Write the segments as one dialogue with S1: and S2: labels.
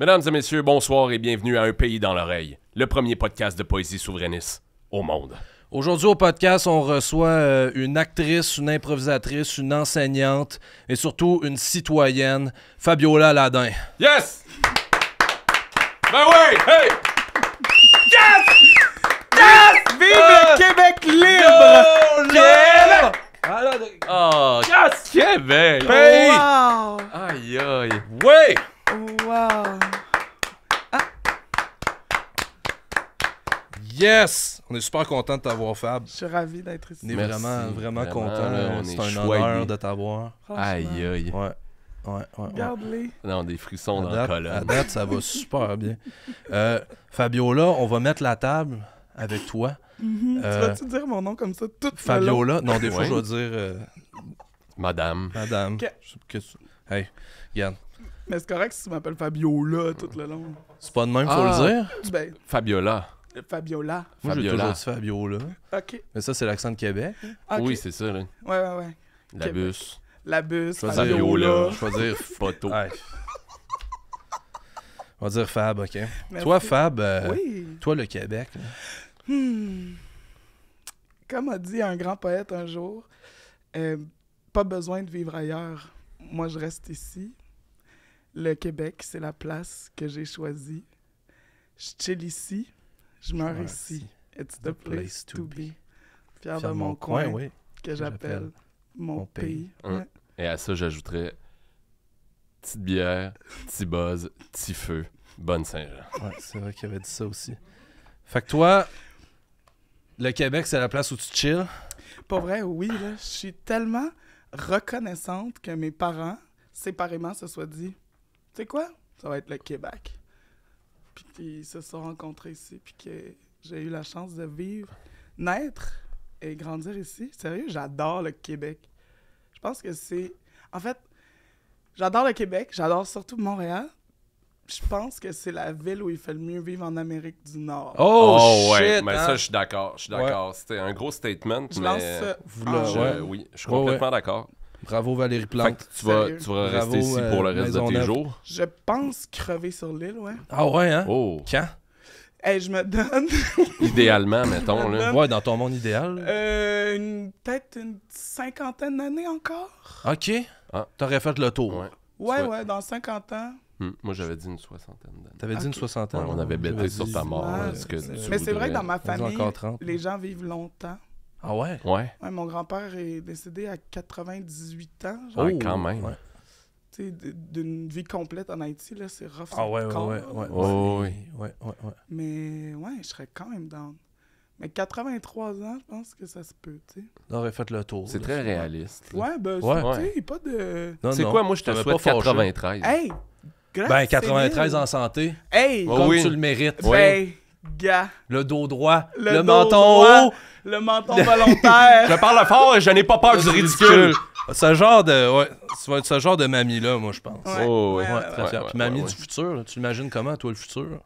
S1: Mesdames et messieurs, bonsoir et bienvenue à Un pays dans l'oreille, le premier podcast de poésie souverainiste au monde.
S2: Aujourd'hui au podcast, on reçoit une actrice, une improvisatrice, une enseignante et surtout une citoyenne, Fabiola Aladin.
S1: Yes! Ben oui! Hey! Yes!
S3: Yes! Vive le Québec libre!
S1: Québec! Oh, yes! Québec!
S2: Hey!
S3: Wow!
S1: Aïe aïe!
S2: Ouais!
S3: Wow!
S2: Yes! On est super content de t'avoir, Fab.
S3: Je suis ravi d'être ici.
S2: On est
S1: Merci,
S2: vraiment
S1: vraiment,
S2: content.
S1: là, on
S2: C'est
S1: est
S2: un
S1: choyés.
S2: honneur de t'avoir.
S3: Franchement.
S1: Aïe aïe!
S2: Ouais.
S3: Regarde-les.
S1: Non, des frissons dans
S2: À
S1: la
S2: date,
S1: colonne.
S2: à date, ça va super bien. Fabiola, on va mettre la table avec toi.
S3: Tu vas-tu dire mon nom comme ça tout le long?
S2: Fabiola, non, des fois,
S1: Ouais.
S2: je vais dire
S1: Madame.
S2: madame.
S3: Ok.
S2: Hey, regarde.
S3: Mais c'est correct si tu m'appelles Fabiola tout le long.
S2: C'est pas de même, faut
S1: Ah.
S2: le dire.
S3: Ben,
S1: Fabiola.
S3: Fabiola.
S2: Moi, j'ai
S1: Fabiola.
S2: toujours dit Fabiola.
S3: OK.
S2: Mais ça, c'est l'accent de Québec.
S3: OK.
S1: Oui, c'est ça, là.
S3: Ouais.
S1: La
S3: Québec.
S1: bus.
S3: La bus,
S2: Je vais
S1: dire
S3: Fabiola.
S1: Fabiola.
S2: Je vais dire...
S1: Poteau.
S2: Ouais. On va dire Fab, OK.
S3: Merci.
S2: Toi, Fab,
S3: Oui.
S2: toi, le Québec. là.
S3: Comme a dit un grand poète un jour, pas besoin de vivre ailleurs. Moi, je reste ici. Le Québec, c'est la place que j'ai choisie. Je chill ici, je meurs
S2: Ouais,
S3: ici. It's the place to be. Fier de
S2: Fier de
S3: mon coin,
S2: oui.
S3: que j'appelle mon
S2: mon
S3: pays.
S1: Hein.
S3: Ouais.
S1: Et à ça, j'ajouterais petite bière, petit buzz, petit feu, bonne Saint-Jean.
S2: Ouais, c'est vrai qu'il avait dit ça aussi. Fait que toi, le Québec, c'est la place où tu chill.
S3: Pas vrai, oui, là. Je suis tellement reconnaissante que mes parents, séparément, se soient dit, tu sais quoi, ça va être le Québec. Puis qu'ils se sont rencontrés ici, puis que j'ai eu la chance de vivre, naître et grandir ici. Sérieux, j'adore le Québec. Je pense que c'est... En fait, j'adore le Québec, j'adore surtout Montréal. Je pense que c'est la ville où il fait le mieux vivre en Amérique du Nord.
S2: Oh,
S1: ouais,
S2: shit!
S1: mais
S2: hein?
S1: ça, je suis d'accord. C'était un gros statement,
S3: Je
S1: mais
S3: lance ça.
S2: vous
S3: en
S2: le-
S3: jeu.
S2: ouais.
S1: oui, je suis
S2: Ouais,
S1: complètement d'accord.
S2: Bravo Valérie
S1: Fait
S2: Plante.
S1: que tu vas
S3: Sérieux.
S1: rester
S2: Bravo,
S1: ici pour le reste de tes
S2: Maisonneuve.
S1: jours.
S3: Je pense crever sur l'île, ouais.
S2: Ah ouais, hein?
S1: Oh,
S2: Quand?
S3: Hey, je me donne
S1: idéalement, mettons, là.
S2: Ouais, dans ton monde idéal.
S3: peut-être une cinquantaine d'années encore.
S2: OK.
S1: Ah.
S2: T'aurais fait le tour.
S1: Ouais.
S3: Ouais,
S1: Ouais.
S3: ouais, dans 50 ans.
S1: Moi, j'avais dit une soixantaine d'années.
S2: T'avais dit une
S3: Ok.
S2: soixantaine.
S1: Ouais, on avait bêté
S2: J'avais
S1: sur
S2: dit-
S1: ta mort.
S3: Ah,
S1: Est-ce que
S2: c'est-
S1: tu
S3: Mais c'est vrai que dans ma
S2: Vas-y,
S3: famille,
S2: encore 30.
S3: les gens vivent longtemps.
S2: Ah ouais?
S1: Ouais,
S3: Ouais, mon grand-père est décédé à 98 ans. Genre,
S1: ouais, quand même.
S2: Ouais.
S3: tu sais, d'une vie complète en Haïti, là, c'est rough.
S2: Ah
S3: sur
S2: ouais,
S3: le
S2: ouais,
S3: corps,
S2: ouais,
S3: là.
S2: ouais.
S1: Oh,
S2: ouais.
S1: oui.
S2: Ouais, ouais, ouais.
S3: Mais ouais, je serais quand même down. Mais 83 ans, je pense que ça se peut, tu sais.
S2: T'aurais fait le tour.
S1: C'est
S2: là.
S1: très réaliste. là.
S3: Ouais, ben,
S2: Ouais.
S3: tu sais, pas de...
S2: Non,
S1: C'est
S2: non.
S1: quoi, moi, je te
S2: T'avais
S1: souhaite
S2: pas fâché.
S1: 93.
S3: Hey!
S2: Ben, 93 en santé.
S3: Hey!
S1: Oh,
S2: Comme
S1: oui.
S2: tu le mérites.
S3: Ben, gars!
S2: Le dos droit.
S3: Le
S2: Le
S3: dos
S2: menton
S3: droit.
S2: haut.
S3: Le menton volontaire!
S1: Je parle fort et je n'ai pas peur du ridicule.
S2: Ce genre de. Ouais. Ça va être ce genre de mamie-là, moi, je pense.
S3: Ouais,
S1: Oh, ouais.
S3: ouais,
S2: Ouais,
S3: ouais,
S2: très fier.
S1: ouais,
S2: Puis mamie
S1: ouais,
S2: du futur, là, tu l'imagines comment, toi, le futur?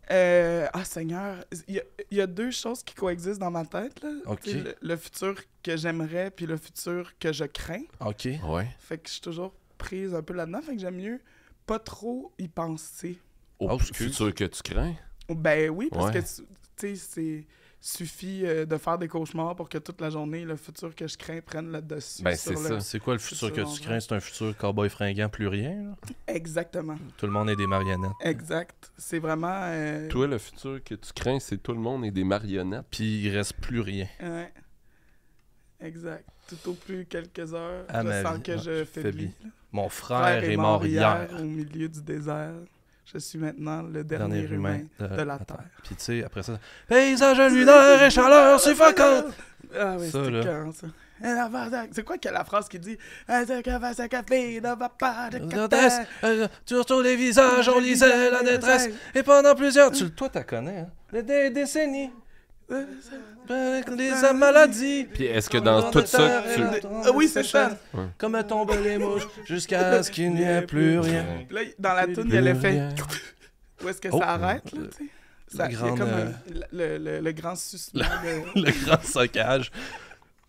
S3: Seigneur, il y a deux choses qui coexistent dans ma tête, là.
S2: Ok.
S3: Tu sais, le futur que j'aimerais, puis le futur que je crains.
S2: OK.
S1: Ouais.
S3: Fait que je suis toujours prise un peu là-dedans, fait que j'aime mieux pas trop y penser.
S1: Au
S2: Oh, excuse.
S1: futur que tu crains.
S3: Ben oui, parce
S1: Ouais.
S3: que, tu sais, c'est... Suffit de faire des cauchemars pour que toute la journée, le futur que je crains prenne le dessus.
S1: Ben,
S3: sur
S1: c'est
S3: le-
S1: ça.
S2: C'est quoi le futur que
S3: Futur
S2: tu
S3: en
S2: crains? C'est un futur cowboy fringant plus rien, là?
S3: Exactement.
S2: Tout le monde est des marionnettes.
S3: Exact. C'est vraiment...
S1: Toi, le futur que tu crains, c'est tout le monde et des marionnettes.
S2: Puis il reste plus rien.
S3: Ouais. Exact. Tout au plus quelques heures,
S2: À
S3: je
S2: ma
S3: sens
S2: vie,
S3: que
S2: ouais,
S3: je
S2: faiblis.
S3: faiblis. là.
S2: Mon frère est mort hier.
S3: au milieu du désert. Je suis maintenant le dernier humain de la Terre.
S2: Puis tu sais, après ça, paysage lunaire et chaleur suffocante.
S3: Ah oui,
S2: Ça,
S3: c'est
S2: là.
S3: quand ça? C'est quoi que la phrase qui dit « Ce café ne va pas de
S2: Détresse, sur les visages, on lisait la détresse. Et pendant plusieurs... Toi, t'as connais, hein? Des décennies. Les maladies.
S1: Puis est-ce que dans tout ça, tu...
S3: Oui, c'est ça.
S2: Comme tombent les mouches jusqu'à ce qu'il n'y ait plus rien.
S3: Puis là, dans la toune, il y a l'effet
S2: rien.
S3: où est-ce que
S2: Oh.
S3: ça arrête, là, tu sais? Ça, il y a
S2: grande,
S3: comme le grand suspens de...
S2: Le grand stockage.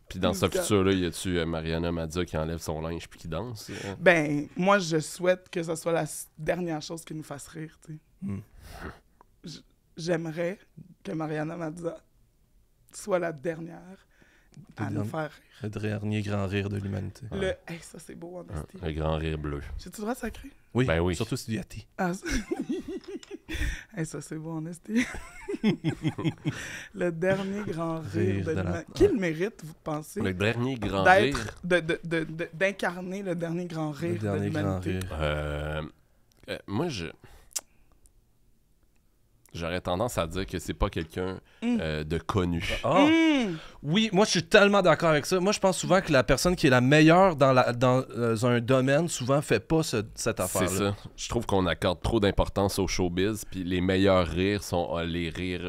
S1: Puis dans ce futur-là, y a-tu Mariana Mazza qui enlève son linge puis qui danse?
S3: Ben, moi, je souhaite que ce soit la dernière chose qui nous fasse rire, tu sais. J'aimerais que Mariana Mazza soit la dernière à nous faire rire.
S2: Le dernier grand rire de l'humanité.
S3: Hey, ça, c'est beau, en esti.
S1: Le grand rire bleu.
S3: J'ai-tu le droit de sacrer?
S2: Oui,
S1: Ben oui.
S2: surtout si tu Yati.
S3: Ah, hey, ça, c'est beau, en esti. Le dernier grand rire de l'humanité. Qui le mérite, vous pensez?
S1: Le dernier grand rire.
S3: D'incarner le dernier grand rire de l'humanité.
S1: Moi, j'aurais tendance à dire que c'est pas quelqu'un de connu.
S2: Ah. Oui, moi je suis tellement d'accord avec ça. Moi je pense souvent que la personne qui est la meilleure dans un domaine souvent fait pas cette affaire-là.
S1: C'est ça. Je trouve qu'on accorde trop d'importance au showbiz, puis les meilleurs rires sont les rires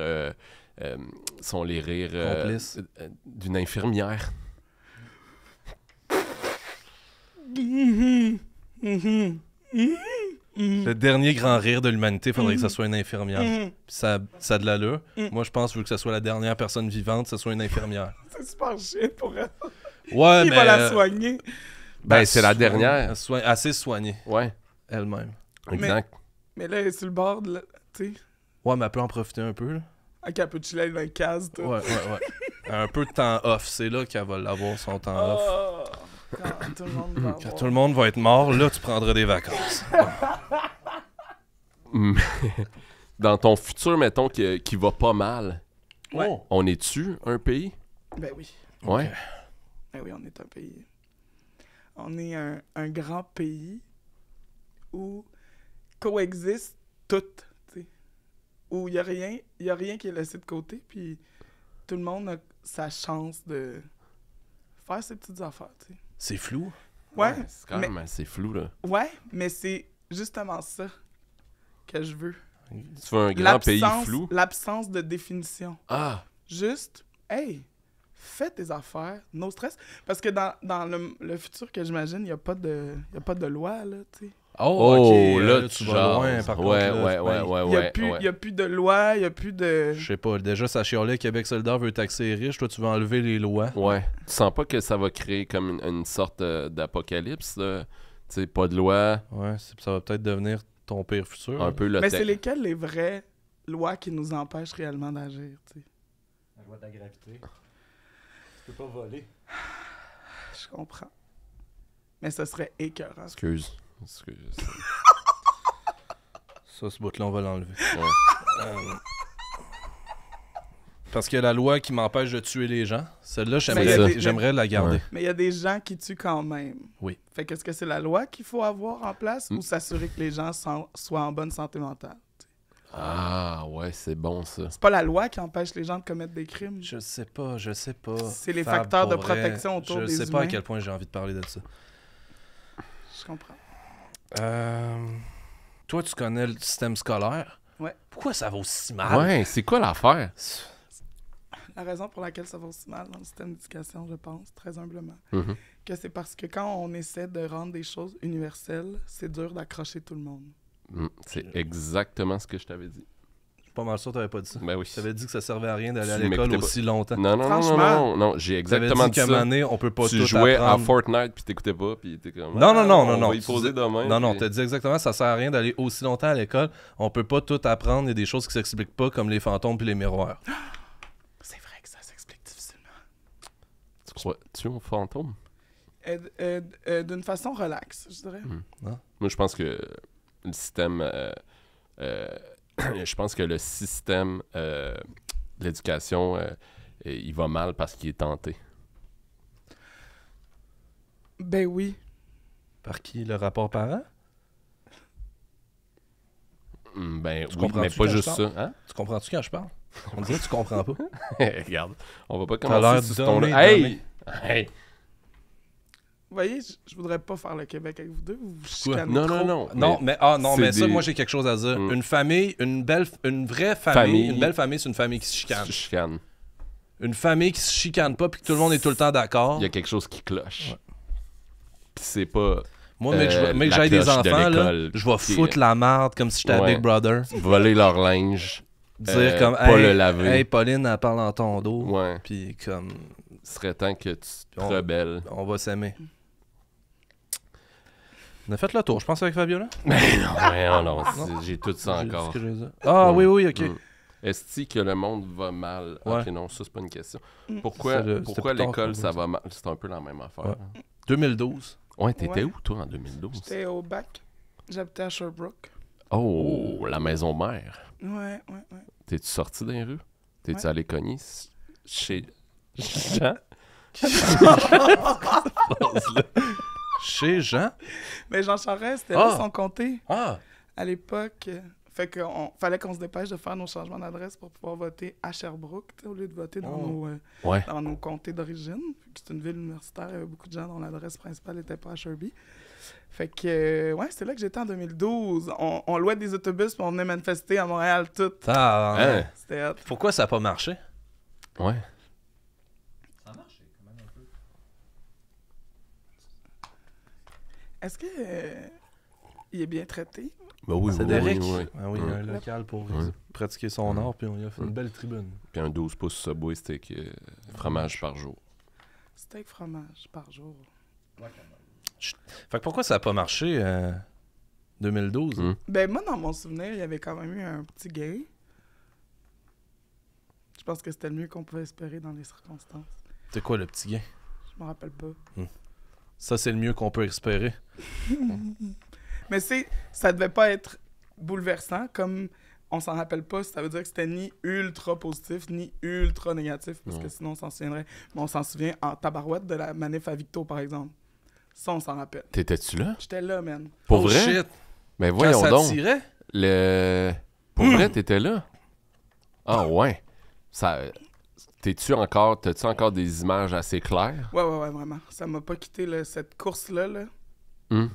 S2: Complices.
S1: D'une infirmière.
S2: Le dernier grand rire de l'humanité, faudrait que ça soit une infirmière. Puis ça a de l'allure. Moi je pense, vu que ça soit la dernière personne vivante, ça soit une infirmière.
S3: C'est super chiant pour elle.
S2: Ouais,
S3: Qui
S2: mais
S3: va la soigner?
S1: Ben, c'est la dernière.
S2: Assez soignée
S1: Ouais,
S2: elle-même.
S1: exact.
S3: Mais là, elle est sur le bord de tu sais.
S2: Ouais, mais elle peut en profiter un peu. Là.
S3: Ok, elle peut chiller dans le case, tout.
S2: Ouais. Un peu de temps off. C'est là qu'elle va l'avoir son temps off.
S3: Oh, quand tout le monde va
S2: Quand
S3: avoir-
S2: tout le monde va être mort, là, tu prendras des vacances.
S1: Dans ton futur, mettons, qui va pas mal,
S3: Ouais.
S1: on est-tu un pays?
S3: Ben oui.
S1: Ouais.
S3: Ben oui, on est un pays. On est un grand pays où coexistent toutes, tu sais. Où il n'y a rien qui est laissé de côté, puis tout le monde a sa chance de faire ses petites affaires, tu sais.
S2: C'est flou.
S3: Ouais,
S1: C'est quand même assez flou, là.
S3: ouais, mais c'est justement ça que je veux.
S1: Tu veux un grand pays flou?
S3: L'absence de définition.
S1: Ah!
S3: Juste, hey, fais tes affaires, no stress. Parce que dans le futur que j'imagine, il n'y a pas de loi, là, tu sais.
S2: Oh,
S1: là,
S2: tu vas loin, par contre.
S1: Ouais,
S2: là,
S1: ouais.
S3: Il n'y a plus de loi, il n'y a plus de...
S2: Je sais pas, déjà, ça chialait, Québec solidaire veut taxer les riches, toi, tu veux enlever les lois.
S1: Ouais. Tu sens pas que ça va créer comme une sorte d'apocalypse, là? Tu sais, pas de loi,
S2: Ouais, ça va peut-être devenir ton pire futur.
S1: un peu le
S3: Mais c'est lesquelles les vraies lois qui nous empêchent réellement d'agir, tu sais?
S2: La loi de la gravité. Tu peux pas voler.
S3: Je comprends. Mais ce serait écœurant.
S1: Excuse.
S2: Ça, ce bout-là, on va l'enlever.
S1: Ouais.
S2: Parce que la loi qui m'empêche de tuer les gens, celle-là,
S3: Mais il y a des-
S2: j'aimerais la garder.
S1: Ouais.
S3: Mais il y a des gens qui tuent quand même.
S2: Oui.
S3: Fait qu'est-ce que c'est la loi qu'il faut avoir en place ou s'assurer que les gens soient en bonne santé mentale?
S1: Ah, ouais, c'est bon, ça.
S3: C'est pas la loi qui empêche les gens de commettre des crimes.
S2: Je sais pas.
S3: C'est les
S2: Fab,
S3: facteurs de
S2: pour vrai,
S3: protection autour des
S2: Je sais pas à
S3: humains.
S2: quel point j'ai envie de parler de ça.
S3: Je comprends.
S2: Toi, tu connais le système scolaire.
S3: Ouais.
S2: Pourquoi ça va aussi mal?
S1: Ouais, c'est quoi l'affaire?
S3: La raison pour laquelle ça va aussi mal dans le système d'éducation, je pense, très humblement,
S1: Mhm.
S3: que c'est parce que quand on essaie de rendre des choses universelles, c'est dur d'accrocher tout le monde.
S1: C'est exactement ce que je t'avais dit.
S2: Je suis pas mal sûr que t'avais pas dit ça.
S1: Ben oui.
S2: T'avais dit que ça servait à rien d'aller à
S1: Tu
S2: l'école
S1: m'écoutais pas.
S2: aussi longtemps.
S3: Franchement.
S1: Non, j'ai
S2: T'avais
S1: exactement
S2: dit
S1: dit
S2: qu'à un
S1: ça.
S2: moment donné, on peut pas
S1: Tu
S2: tout
S1: jouais à
S2: apprendre.
S1: Fortnite puis t'écoutais pas puis t'es comme
S2: Non,
S1: on
S2: non.
S1: va y
S2: Tu
S1: poser
S2: dis-
S1: demain.
S2: Non,
S1: puis-
S2: t'as dit exactement, ça sert à rien d'aller aussi longtemps à l'école. On peut pas tout apprendre, il y a des choses qui s'expliquent pas, comme les fantômes puis les miroirs.
S3: C'est vrai que ça s'explique difficilement.
S1: Tu crois-tu au fantôme?
S3: D'une façon relaxe, je dirais.
S1: Moi, je pense que le système... je pense que le système de l'éducation, il va mal parce qu'il est tenté.
S3: Ben oui.
S2: Par qui? Le rapport parent?
S1: Ben
S2: Tu
S1: oui,
S2: comprends-tu
S1: mais pas
S2: quand
S1: juste
S2: je
S1: ça. Hein?
S2: Tu comprends-tu quand je parle? On dirait que tu comprends pas.
S1: Regarde, on va pas
S2: T'as l'air
S1: commencer sur ce ton-là.
S2: dommé,
S1: Hey! Hey!
S3: Vous voyez, je voudrais pas faire le Québec avec vous deux. Vous chicanez
S1: Non,
S3: trop.
S1: non, non.
S2: Non, mais
S1: c'est
S2: ça,
S1: des-
S2: moi j'ai quelque chose à dire.
S1: Mm.
S2: Une famille, une vraie famille,
S1: Famille.
S2: une belle famille, c'est une famille qui se chicane.
S1: Je chicane.
S2: Une famille qui se chicane pas puis que tout le monde est tout le temps d'accord.
S1: Il y a quelque chose qui cloche.
S2: Ouais.
S1: Puis c'est pas
S2: Moi, mais que
S1: la
S2: j'aille des
S1: cloche de
S2: enfants, là,
S1: l'école
S2: je vais
S1: qui-
S2: foutre la merde comme si j'étais
S1: Ouais.
S2: à Big Brother.
S1: voler leur linge.
S2: Dire comme,
S1: pas le laver.
S2: Hey, Pauline, elle parle dans ton dos.
S1: Ouais.
S2: Puis comme,
S1: Ce serait temps que tu te
S2: On-
S1: rebelles.
S2: on va s'aimer. On a fait le tour, je pense, avec Fabiola.
S1: Mais non, non,
S2: Non.
S1: j'ai tout ça
S2: J'ai dit
S1: encore.
S2: ce que j'ai dit. Ah, oui, oui, ok.
S1: Est-ce que le monde va mal?
S2: Ouais.
S1: Ok, non, ça, c'est pas une question.
S3: Mm.
S1: Pourquoi,
S2: C'était
S1: pourquoi
S2: plus tard
S1: l'école,
S2: qu'on
S1: ça
S2: voit
S1: va mal? C'est un peu la même affaire.
S2: Ouais.
S1: hein.
S2: 2012.
S1: Ouais, t'étais
S3: Ouais.
S1: où, toi, en 2012?
S3: J'étais au bac. J'habitais à Sherbrooke.
S1: Oh, la maison mère.
S3: Ouais.
S1: T'es-tu sorti dans les rues? T'es-tu
S3: Ouais.
S1: allé cogner chez Jean?
S2: Chez Jean.
S3: Mais Jean Charest, c'était
S2: Ah.
S3: là son comté
S2: Ah!
S3: à l'époque. Fait qu'on fallait qu'on se dépêche de faire nos changements d'adresse pour pouvoir voter à Sherbrooke, tu sais, au lieu de voter
S2: Oh.
S1: Ouais.
S3: dans nos comtés d'origine. Vu que c'est une ville universitaire, il y avait beaucoup de gens dont l'adresse principale n'était pas à Sherby. Fait que, ouais, c'était là que j'étais en 2012. On louait des autobus pour on venait manifester à Montréal, tout.
S1: Hein?
S3: C'était hot.
S2: Pourquoi ça n'a pas marché?
S1: Ouais.
S4: Ça marche quand même un peu.
S3: Est-ce que il est bien traité?
S1: Ben oui,
S2: C'est
S1: oui,
S2: Derek.
S1: oui, oui.
S2: Ah oui, il y a un local pour pratiquer son art, puis on lui a fait une belle tribune.
S1: Puis un 12 pouces Subway steak fromage par jour.
S3: Steak fromage par jour.
S4: Ouais, quand même.
S2: Fait que pourquoi ça n'a pas marché 2012?
S1: Mm.
S3: Ben, moi, dans mon souvenir, il y avait quand même eu un petit gain. Je pense que c'était le mieux qu'on pouvait espérer dans les circonstances.
S2: C'est quoi le petit gain?
S3: Je me rappelle pas.
S2: Ça, c'est le mieux qu'on peut espérer.
S3: Mais ça devait pas être bouleversant, comme on s'en rappelle pas. Ça veut dire que c'était ni ultra positif, ni ultra négatif, parce
S1: Non.
S3: que sinon on s'en souviendrait. Mais on s'en souvient en tabarouette de la manif à Victo, par exemple. Ça, on s'en rappelle.
S1: T'étais-tu là?
S3: J'étais là, man.
S1: Pour
S2: Oh,
S1: vrai?
S2: shit!
S1: Ben
S2: Quand
S1: voyons
S2: ça
S1: donc.
S2: tirait?
S1: Pour vrai, t'étais là? Ah ouais. Ça... T'as-tu encore des images assez claires?
S3: Ouais, vraiment. Ça m'a pas quitté cette course-là, là.
S1: Hum.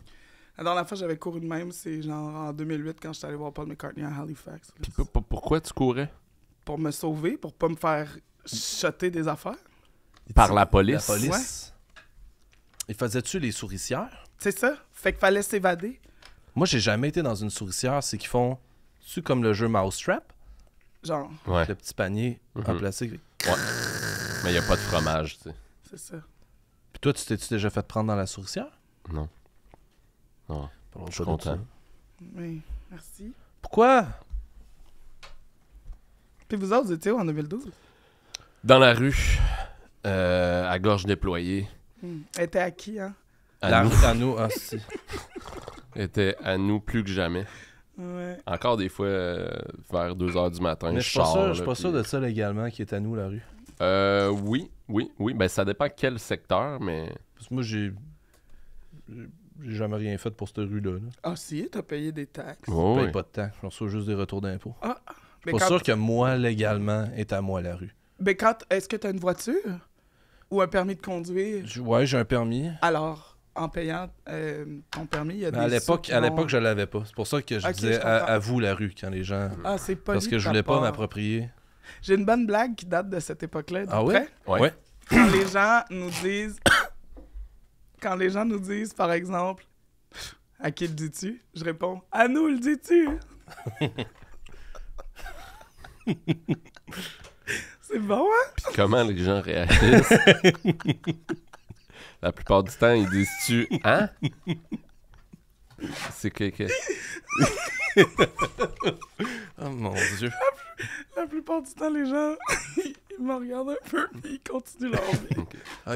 S3: La dernière fois que j'avais couru de même, c'est genre en 2008 quand j'étais allé voir Paul McCartney à Halifax. là.
S1: Puis pourquoi tu courais?
S3: Pour me sauver, pour pas me faire shotter des affaires.
S1: Par la police?
S2: La police? Il faisait-tu les souricières?
S3: C'est ça. Fait qu'il fallait s'évader.
S2: Moi, j'ai jamais été dans une souricière. C'est qu'ils font... C'est comme le jeu Mousetrap?
S3: Genre,
S1: Ouais.
S2: Le petit panier en
S1: Mhm.
S2: plastique.
S1: Mais il n'y a pas de fromage, tu sais.
S3: c'est ça.
S2: Puis toi, tu t'es-tu déjà fait prendre dans la souricière?
S1: Non. Non.
S2: Parlons
S1: Je suis
S2: pas de
S1: content.
S2: ça.
S3: Oui, merci.
S2: Pourquoi?
S3: Puis vous autres, vous étiez où en 2012?
S1: Dans la rue, à gorge déployée,
S3: Elle était à qui, hein?
S1: à nous,
S2: À nous, ah, si.
S1: était à nous plus que jamais.
S3: Ouais.
S1: Encore des fois, vers 2h du matin,
S2: Mais
S1: je
S2: je suis pas
S1: sors,
S2: sûr,
S1: là,
S2: je suis pas
S1: puis-
S2: sûr de ça légalement qui est à nous, la rue.
S1: Oui. Ben, ça dépend quel secteur, mais...
S2: Parce que moi, j'ai jamais rien fait pour cette rue-là. Là.
S3: Ah si, t'as payé des taxes.
S2: Je
S1: Oh,
S2: paye
S1: oui.
S2: pas de temps. Je reçois juste des retours d'impôts.
S3: Mais
S2: Pas
S3: quand,
S2: sûr que moi, légalement, est à moi la rue.
S3: mais est-ce que t'as une voiture? Ou un permis de conduire?
S2: Ouais, j'ai un permis.
S3: Alors, en payant ton permis, il y a
S2: Mais
S3: des
S2: à
S3: sous
S2: l'époque,
S3: qui
S2: à
S3: vont-
S2: l'époque, je l'avais pas. C'est pour ça que je
S3: Ok,
S2: disais
S3: je comprends.
S2: à vous la rue quand les gens.
S3: Ah, c'est pas
S2: Parce que je voulais pas m'approprier.
S3: J'ai une bonne blague qui date de cette époque-là.
S2: Ah
S3: Prêt?
S2: ouais?
S1: Ouais.
S3: Quand les gens nous disent... Quand les gens nous disent, par exemple, « À qui le dis-tu? » Je réponds, « À nous le dis-tu? » C'est bon, hein?
S1: Puis comment les gens réagissent? La plupart du temps, ils disent-tu « Hein? » C'est que...
S2: Oh mon Dieu.
S3: La plupart du temps, les gens, ils me regardent un peu et ils continuent leur vie.
S1: Fait que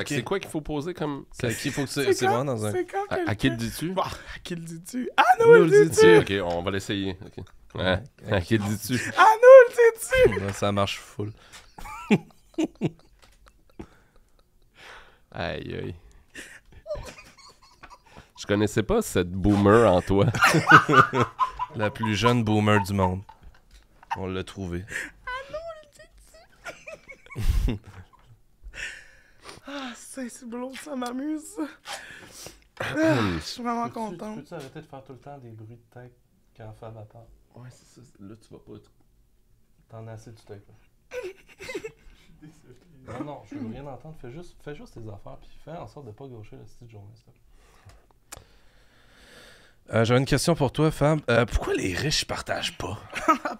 S2: Ok.
S1: c'est quoi qu'il faut poser comme...
S2: C'est qu'il faut que c'est vraiment dans un.
S3: C'est quand
S1: À qui le
S3: quelqu'un-
S1: dis-tu?
S3: Bah, à qui le dis-tu? À nous le dis-tu?
S1: Ok, on va l'essayer. Ok. Ouais. À qui le dis-tu?
S3: À nous le dis-tu?
S2: Là, ça marche full.
S1: Aïe, aïe. Je connaissais pas cette boomer en toi.
S2: La plus jeune boomer du monde. On l'a trouvé.
S3: Ah, c'est beau, ça m'amuse. Ah, je suis vraiment content.
S2: Peux-tu arrêter de faire tout le temps des bruits de tête quand Fab parle?
S1: Ouais, c'est ça. Là, tu vas pas...
S2: T'en as assez du tape, là. Non, non, je veux rien entendre. Fais juste tes affaires, puis fais en sorte de pas gaucher la petite journée, s'il te plaît. J'avais une question pour toi, Fab. Pourquoi les riches partagent pas?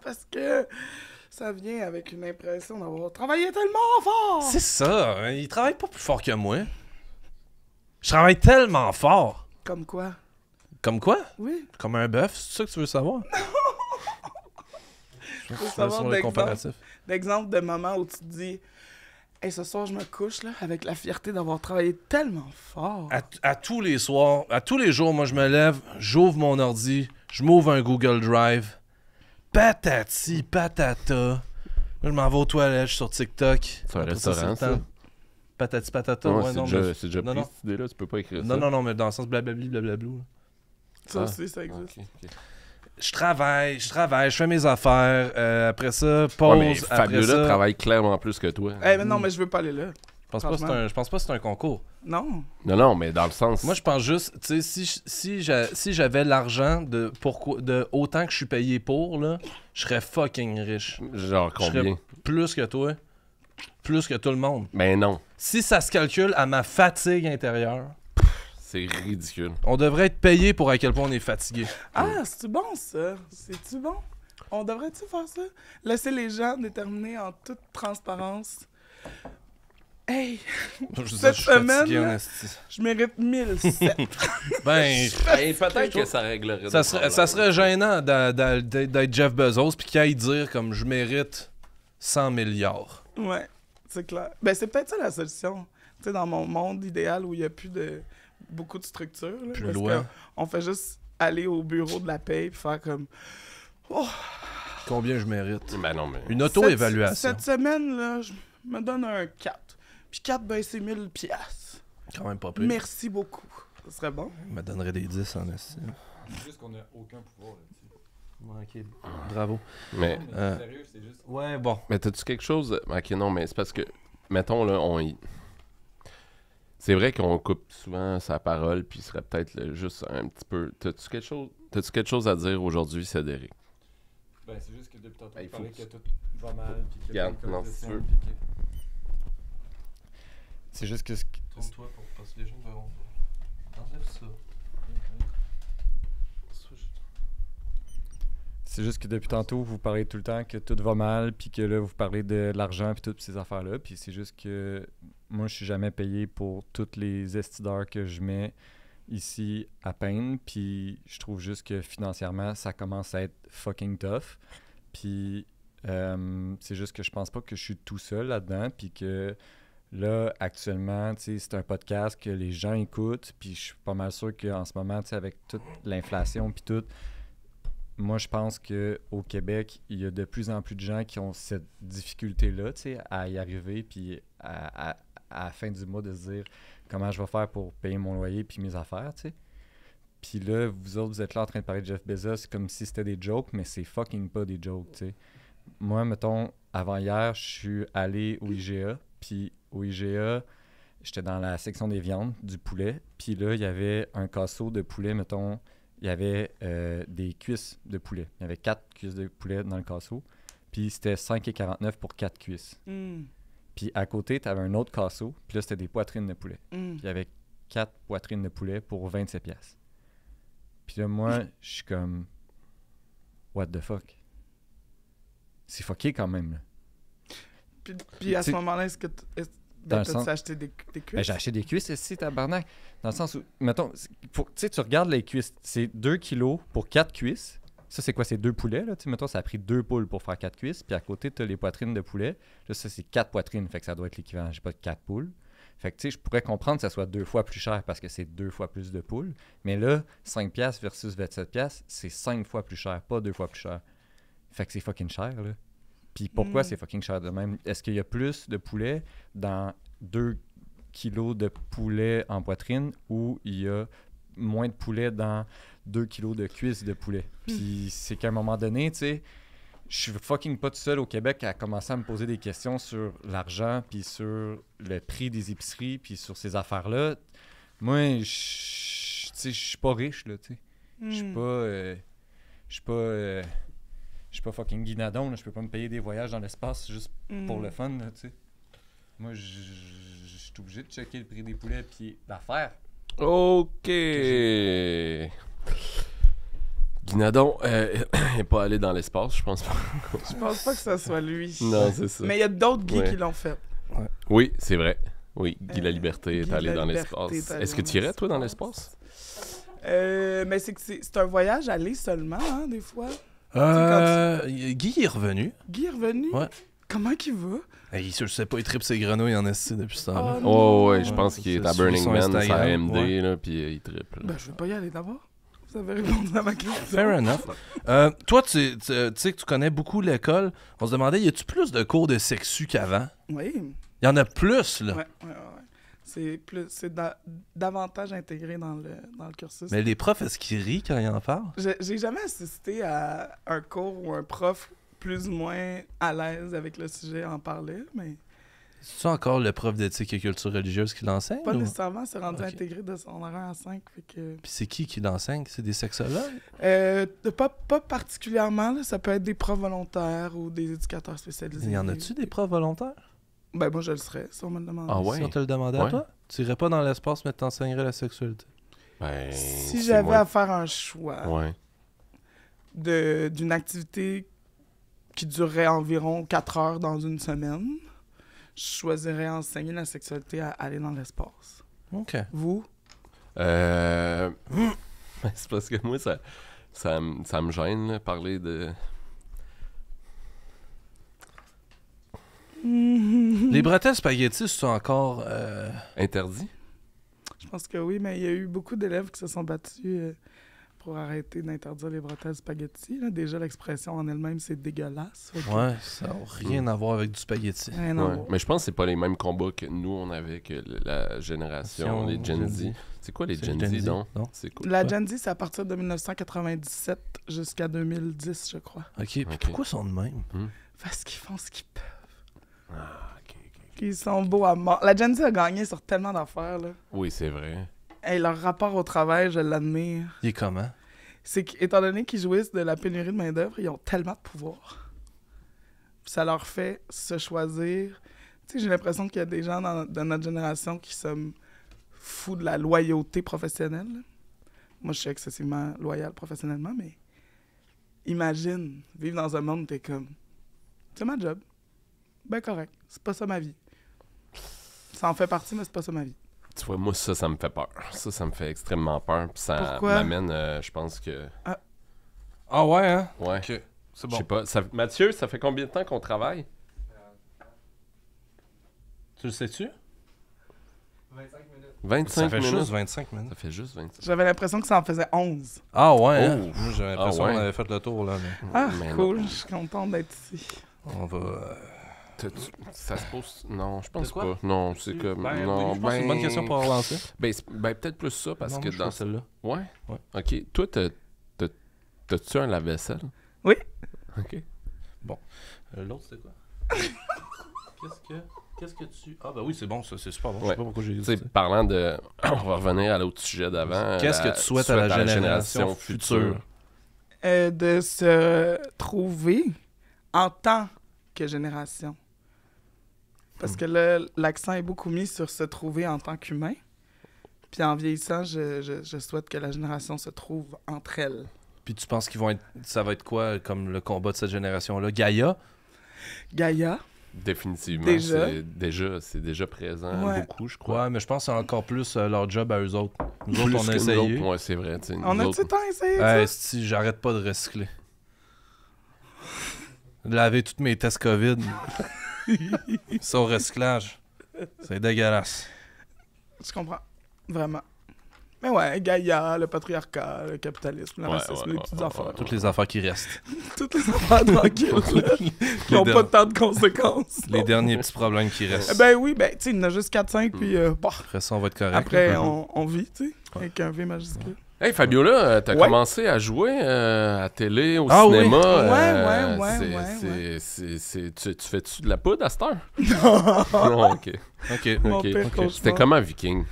S3: Parce que ça vient avec une impression d'avoir travaillé tellement fort.
S2: C'est ça, hein, ils travaillent pas plus fort que moi. Je travaille tellement fort.
S3: Comme quoi?
S2: Comme quoi?
S3: Oui.
S2: Comme un bœuf, c'est ça que tu veux savoir? Je
S3: veux
S2: veux
S3: savoir
S2: sur le comparatif.
S3: D'exemple de moment où tu te dis « Hey, ce soir, je me couche là, avec la fierté d'avoir travaillé tellement fort. »
S2: À tous les soirs, à tous les jours, moi, je me lève, j'ouvre mon ordi, je m'ouvre un Google Drive. Patati, patata. Là, je m'en vais aux toilettes, je suis sur TikTok.
S1: C'est un
S2: Après
S1: restaurant,
S2: c'est le temps.
S1: ça?
S2: Patati, patata.
S1: Ouais,
S2: Ouais,
S1: c'est
S2: non,
S1: déjà,
S2: mais...
S1: c'est déjà
S2: non,
S1: pris,
S2: non.
S1: cette idée-là. Tu peux pas écrire ça.
S2: Non, mais dans le sens blablabli, blablablou.
S3: Ça
S1: Ah.
S3: aussi, ça existe.
S1: Ok.
S2: Je travaille, je fais mes affaires. Après ça, pause.
S1: Ouais, mais
S2: après
S1: Fabiola
S2: ça...
S1: travaille clairement plus que toi.
S3: Mais non, mais je veux pas aller là.
S2: Je pense pas que c'est un concours.
S3: Non.
S1: Non, mais dans le sens...
S2: Moi, je pense juste, tu sais, si j'avais l'argent de autant que je suis payé pour, là, je serais fucking riche.
S1: Genre
S2: Je serais
S1: combien?
S2: plus que toi. Plus que tout le monde.
S1: Ben non.
S2: Si ça se calcule à ma fatigue intérieure,
S1: C'est ridicule.
S2: on devrait être payé pour à quel point on est fatigué.
S3: Ah, c'est-tu bon, ça? C'est-tu bon? On devrait-tu faire ça? Laisser les gens déterminer en toute transparence. Hey,
S2: Je
S3: Cette
S2: suis fatigué,
S3: semaine,
S2: en
S3: là,
S2: esti.
S3: je mérite 1007.
S2: Ben,
S1: Peut-être que ça réglerait
S2: ça serait gênant d'être Jeff Bezos puis qu'il aille dire comme je mérite 100 milliards.
S3: Ouais, c'est clair. Ben, c'est peut-être ça la solution. Tu sais, dans mon monde idéal où il n'y a plus de beaucoup de structure. Là,
S2: Plus
S3: parce
S2: loin.
S3: on fait juste aller au bureau de la paye et faire comme. Oh,
S2: Combien je mérite?
S1: Ben non, mais...
S2: Une auto-évaluation.
S3: Cette semaine, là, je me donne un 4. Puis 4, ben, c'est 1000 piastres.
S2: Quand même pas pire.
S3: Merci beaucoup. Ça serait bon.
S2: Je me donnerais des 10 en esti.
S4: C'est juste qu'on n'a aucun pouvoir là-dessus.
S2: Ok, bravo.
S1: Mais,
S2: Euh,
S4: Sérieux, c'est juste.
S2: Ouais, bon.
S1: mais t'as-tu quelque chose... Ok, non, mais c'est parce que... Mettons, là, c'est vrai qu'on coupe souvent sa parole, puis il serait peut-être juste un petit peu... T'as-tu quelque chose à dire aujourd'hui, Cédric?
S4: Ben, c'est juste que depuis tantôt,
S1: Il
S4: tu
S1: faut
S4: parlais
S1: que
S4: que tout va mal. Puis que
S1: Regarde,
S4: l'alcool
S1: non,
S4: descend,
S1: si tu veux.
S4: puis que- C'est juste que.
S2: Tourne-toi pour parce que les gens verront. Enlève ça.
S4: C'est juste que depuis tantôt, vous parlez tout le temps que tout va mal, puis que là, vous parlez de l'argent, puis toutes ces affaires-là. Puis c'est juste que moi, je suis jamais payé pour toutes les estideurs que je mets ici à peine. Puis je trouve juste que financièrement, ça commence à être fucking tough. Puis c'est juste que je pense pas que je suis tout seul là-dedans, puis que là, actuellement, tu sais, c'est un podcast que les gens écoutent, puis je suis pas mal sûr qu'en ce moment, tu sais, avec toute l'inflation, puis tout, moi, je pense qu'au Québec, il y a de plus en plus de gens qui ont cette difficulté-là, tu sais, à y arriver, puis à la fin du mois, de se dire comment je vais faire pour payer mon loyer puis mes affaires, tu sais. Puis là, vous autres, vous êtes là en train de parler de Jeff Bezos comme si c'était des jokes, mais c'est fucking pas des jokes, tu sais. Moi, mettons, avant-hier, je suis allé au IGA, puis au IGA, j'étais dans la section des viandes, du poulet, puis là, il y avait un casseau de poulet, mettons, il y avait des cuisses de poulet. Il y avait 4 cuisses de poulet dans le casseau, puis c'était 5,49 pour 4 cuisses. Puis à côté, tu avais un autre casseau, puis là, c'était des poitrines de poulet. Puis il y avait 4 poitrines de poulet pour 27 piastres. Puis là, moi, je suis comme... What the fuck? C'est fucké quand même, là.
S3: Puis à ce
S2: Tu sais,
S3: moment-là, est-ce que
S2: dans le
S3: t'as
S2: sens-
S3: acheté des cuisses?
S2: Ben, j'ai acheté des cuisses ici, tabarnak. Dans le sens où, mettons, tu sais, tu regardes les cuisses, c'est 2 kilos pour 4 cuisses. Ça, c'est quoi? C'est 2 poulets, là. Tu sais, mettons, ça a pris 2 poules pour faire 4 cuisses. Puis à côté, tu as les poitrines de poulet. Là, ça, c'est 4 poitrines. Fait que ça doit être l'équivalent, j'ai pas de 4 poules. Fait que, tu sais, je pourrais comprendre que ça soit 2 fois plus cher parce que c'est 2 fois plus de poules. Mais là, 5 piastres versus 27 piastres, c'est 5 fois plus cher, pas 2 fois plus cher. Fait que c'est fucking cher, là. Puis pourquoi c'est fucking cher de même? Est-ce qu'il y a plus de poulet dans 2 kilos de poulet en poitrine ou il y a moins de poulet dans 2 kilos de cuisses de poulet? Puis c'est qu'à un moment donné, tu sais, je suis fucking pas tout seul au Québec à commencer à me poser des questions sur l'argent, puis sur le prix des épiceries, puis sur ces affaires-là. Moi, tu sais, je suis pas riche, là, tu sais. Je suis pas... Je suis pas fucking Guinadon, là. Je peux pas me payer des voyages dans l'espace juste pour le fun, là, tu sais. Moi, je suis obligé de checker le prix des poulets puis l'affaire.
S1: OK. Guinadon n'est pas allé dans l'espace, je pense pas.
S3: Je pense pas que ça soit lui.
S1: Non, c'est ça.
S3: Mais il y a d'autres Guy
S1: Ouais.
S3: qui l'ont fait.
S1: Oui, c'est vrai. Oui, Guy La Liberté
S3: Guy
S1: est allé
S3: La
S1: dans
S3: Liberté
S1: l'espace.
S3: est allé
S1: Est-ce que
S3: dans
S1: tu irais, toi, dans
S3: l'espace.
S1: l'espace?
S3: Mais c'est que c'est un voyage aller seulement, hein, des fois.
S5: Guy est revenu.
S3: Guy est revenu?
S5: Ouais.
S3: Comment qu'il va?
S5: Je sais pas, il tripe ses grenouilles en esti depuis ce temps-là.
S3: Oh, non.
S1: Oh, ouais, je
S5: Ouais,
S1: pense qu'il est à
S5: c'est
S1: Burning
S5: sur
S1: Man,
S5: Instagram,
S1: à AMD,
S5: ouais.
S1: là, puis il triple.
S3: Ben, je vais pas y aller d'abord. Vous avez répondu à ma question.
S5: Fair enough. Toi, tu sais que tu connais beaucoup l'école. On se demandait, y a-tu plus de cours de sexu qu'avant?
S3: Oui.
S5: Il y en a plus, là.
S3: Ouais. C'est davantage intégré dans le cursus.
S5: Mais les profs, est-ce qu'ils rient quand ils en parlent?
S3: J'ai jamais assisté à un cours où un prof plus ou moins à l'aise avec le sujet en parlait, mais
S5: C'est-tu encore le prof d'éthique et culture religieuse qui l'enseigne?
S3: pas
S5: ou-
S3: nécessairement, c'est rendu
S5: Ok.
S3: intégré de secondaire 1 à 5. Fait que...
S5: Puis c'est qui l'enseigne? C'est des sexologues?
S3: Pas particulièrement, là, ça peut être des profs volontaires ou des éducateurs spécialisés.
S5: Il y en a-tu des profs volontaires?
S3: Ben moi je le serais, si on me le demande.
S1: Ah ouais?
S5: Si on te le demandait à
S1: Ouais.
S5: toi? Tu irais pas dans l'espace, mais t'enseignerais la sexualité.
S1: Ben,
S3: Si
S1: c'est
S3: j'avais
S1: moins-
S3: à faire un choix
S1: Ouais.
S3: d'une activité qui durerait environ 4 heures dans une semaine, je choisirais enseigner la sexualité à aller dans l'espace.
S5: OK.
S3: Vous?
S1: C'est parce que moi, ça me gêne, là, parler de...
S5: Les bretelles spaghettis sont encore...
S1: Interdit?
S3: Je pense que oui, mais il y a eu beaucoup d'élèves qui se sont battus pour arrêter d'interdire les bretelles spaghetti. Là. Déjà, l'expression en elle-même, c'est dégueulasse. Fait que
S5: Ouais, ça n'a rien à voir avec du spaghetti.
S3: rien à
S1: Ouais.
S3: voir.
S1: Mais je pense que c'est pas les mêmes combats que nous, on avait, que la génération, les Gen Z.
S5: Gen Z.
S1: C'est quoi les
S5: C'est
S1: Gen
S5: Gen
S1: Z,
S5: Z,
S1: donc?
S5: non?
S1: C'est quoi?
S3: La Gen Z, c'est à partir de 1997 jusqu'à 2010, je crois.
S5: OK, puis
S1: Ok.
S5: pourquoi ils sont de même?
S3: Parce qu'ils font ce qu'ils peuvent.
S1: Ah, ok.
S3: Ils sont beaux à mort. La Gen Z a gagné sur tellement d'affaires, là.
S1: Oui, c'est vrai.
S3: Hey, leur rapport au travail, je l'admire.
S5: Il est comment?
S3: C'est qu'étant donné qu'ils jouissent de la pénurie de main-d'œuvre, ils ont tellement de pouvoir. Puis ça leur fait se choisir. Tu sais, j'ai l'impression qu'il y a des gens dans notre génération qui sont fous de la loyauté professionnelle. Moi, je suis excessivement loyal professionnellement, mais imagine vivre dans un monde où t'es comme, c'est ma job. Ben correct, c'est pas ça ma vie. Ça en fait partie, mais c'est pas ça ma vie.
S1: Tu vois, moi, ça me fait peur. Ça me fait extrêmement peur. Puis ça
S3: Pourquoi?
S1: m'amène, je pense que...
S5: Ah ouais, hein?
S1: Ouais.
S5: OK, c'est
S1: Je sais pas. Mathieu, ça fait combien de temps qu'on travaille?
S5: Tu le sais-tu?
S1: 25
S5: Ça fait
S1: minutes.
S5: juste 25 minutes.
S1: Ça fait juste 25.
S3: J'avais l'impression que ça en faisait 11.
S5: Ah ouais, hein?
S1: Oh.
S5: Moi, j'avais l'impression
S1: Ah ouais.
S5: qu'on avait fait le tour, là. Mais
S3: Ah,
S1: Mais
S3: cool,
S1: non.
S3: je suis contente d'être ici.
S5: on va...
S1: Ça se pose... Non, je pense
S5: De quoi?
S1: pas. Non, c'est comme...
S5: Ben,
S1: non,
S5: oui, je pense que c'est une bonne question pour relancer.
S1: Ben, peut-être plus ça, parce
S5: Non,
S1: que
S5: moi, je
S1: dans...
S5: pense celle-là.
S1: Ouais?
S5: Ouais.
S1: OK. Toi, t'as-tu un lave-vaisselle?
S3: Oui.
S1: OK.
S5: L'autre, c'était quoi? Qu'est-ce que tu... Ah, ben oui, c'est bon, ça, c'est super bon. Je
S1: Ouais.
S5: sais pas pourquoi j'ai
S1: Tu
S5: dit
S1: sais,
S5: ça.
S1: parlant de... On va revenir à l'autre sujet d'avant.
S5: Qu'est-ce que tu souhaites à la génération future?
S3: De se trouver en tant que génération. Parce que là, l'accent est beaucoup mis sur se trouver en tant qu'humain. Puis en vieillissant, je souhaite que la génération se trouve entre elles.
S5: Puis tu penses qu'ils vont être... Ça va être quoi, comme le combat de cette génération-là? Gaïa?
S3: Gaïa,
S1: Définitivement.
S3: Déjà.
S1: C'est déjà présent
S3: Ouais.
S1: beaucoup, je crois.
S5: Ouais, mais je pense que c'est encore plus leur job à eux autres. Nous autres,
S1: Plus
S5: on
S1: que
S5: a
S1: nous
S5: essayé.
S1: autres. Ouais, c'est vrai. tu sais,
S3: on
S1: nous
S3: a-tu
S1: autres-
S3: tant essayé ça?
S5: Hey, si j'arrête pas de recycler. Laver toutes mes tests COVID. Ça au recyclage. C'est dégueulasse.
S3: Je comprends. Vraiment. Mais ouais, Gaïa, le patriarcat, le capitalisme, le
S1: Ouais,
S3: racisme,
S1: ouais,
S3: les
S1: ouais,
S3: petites
S1: ouais,
S3: affaires.
S1: ouais.
S5: Toutes les affaires qui restent.
S3: Toutes les affaires tranquilles, là, qui n'ont pas tant de conséquences.
S5: Les derniers petits problèmes qui restent.
S3: Eh ben oui, ben, tu sais, il y en a juste 4-5, puis bah,
S5: Après ça, on va être correct.
S3: après,
S5: là.
S3: on vit, tu sais, avec un V majuscule.
S1: Hey Fabiola, t'as
S3: Ouais.
S1: commencé à jouer à télé, au
S5: Ah oui.
S1: cinéma.
S3: Ouais.
S1: Tu fais-tu de la poudre à cette heure? Non, ok.
S5: OK.
S3: Mon
S1: ok.
S3: pire cauchemar.
S1: C'était comment Viking?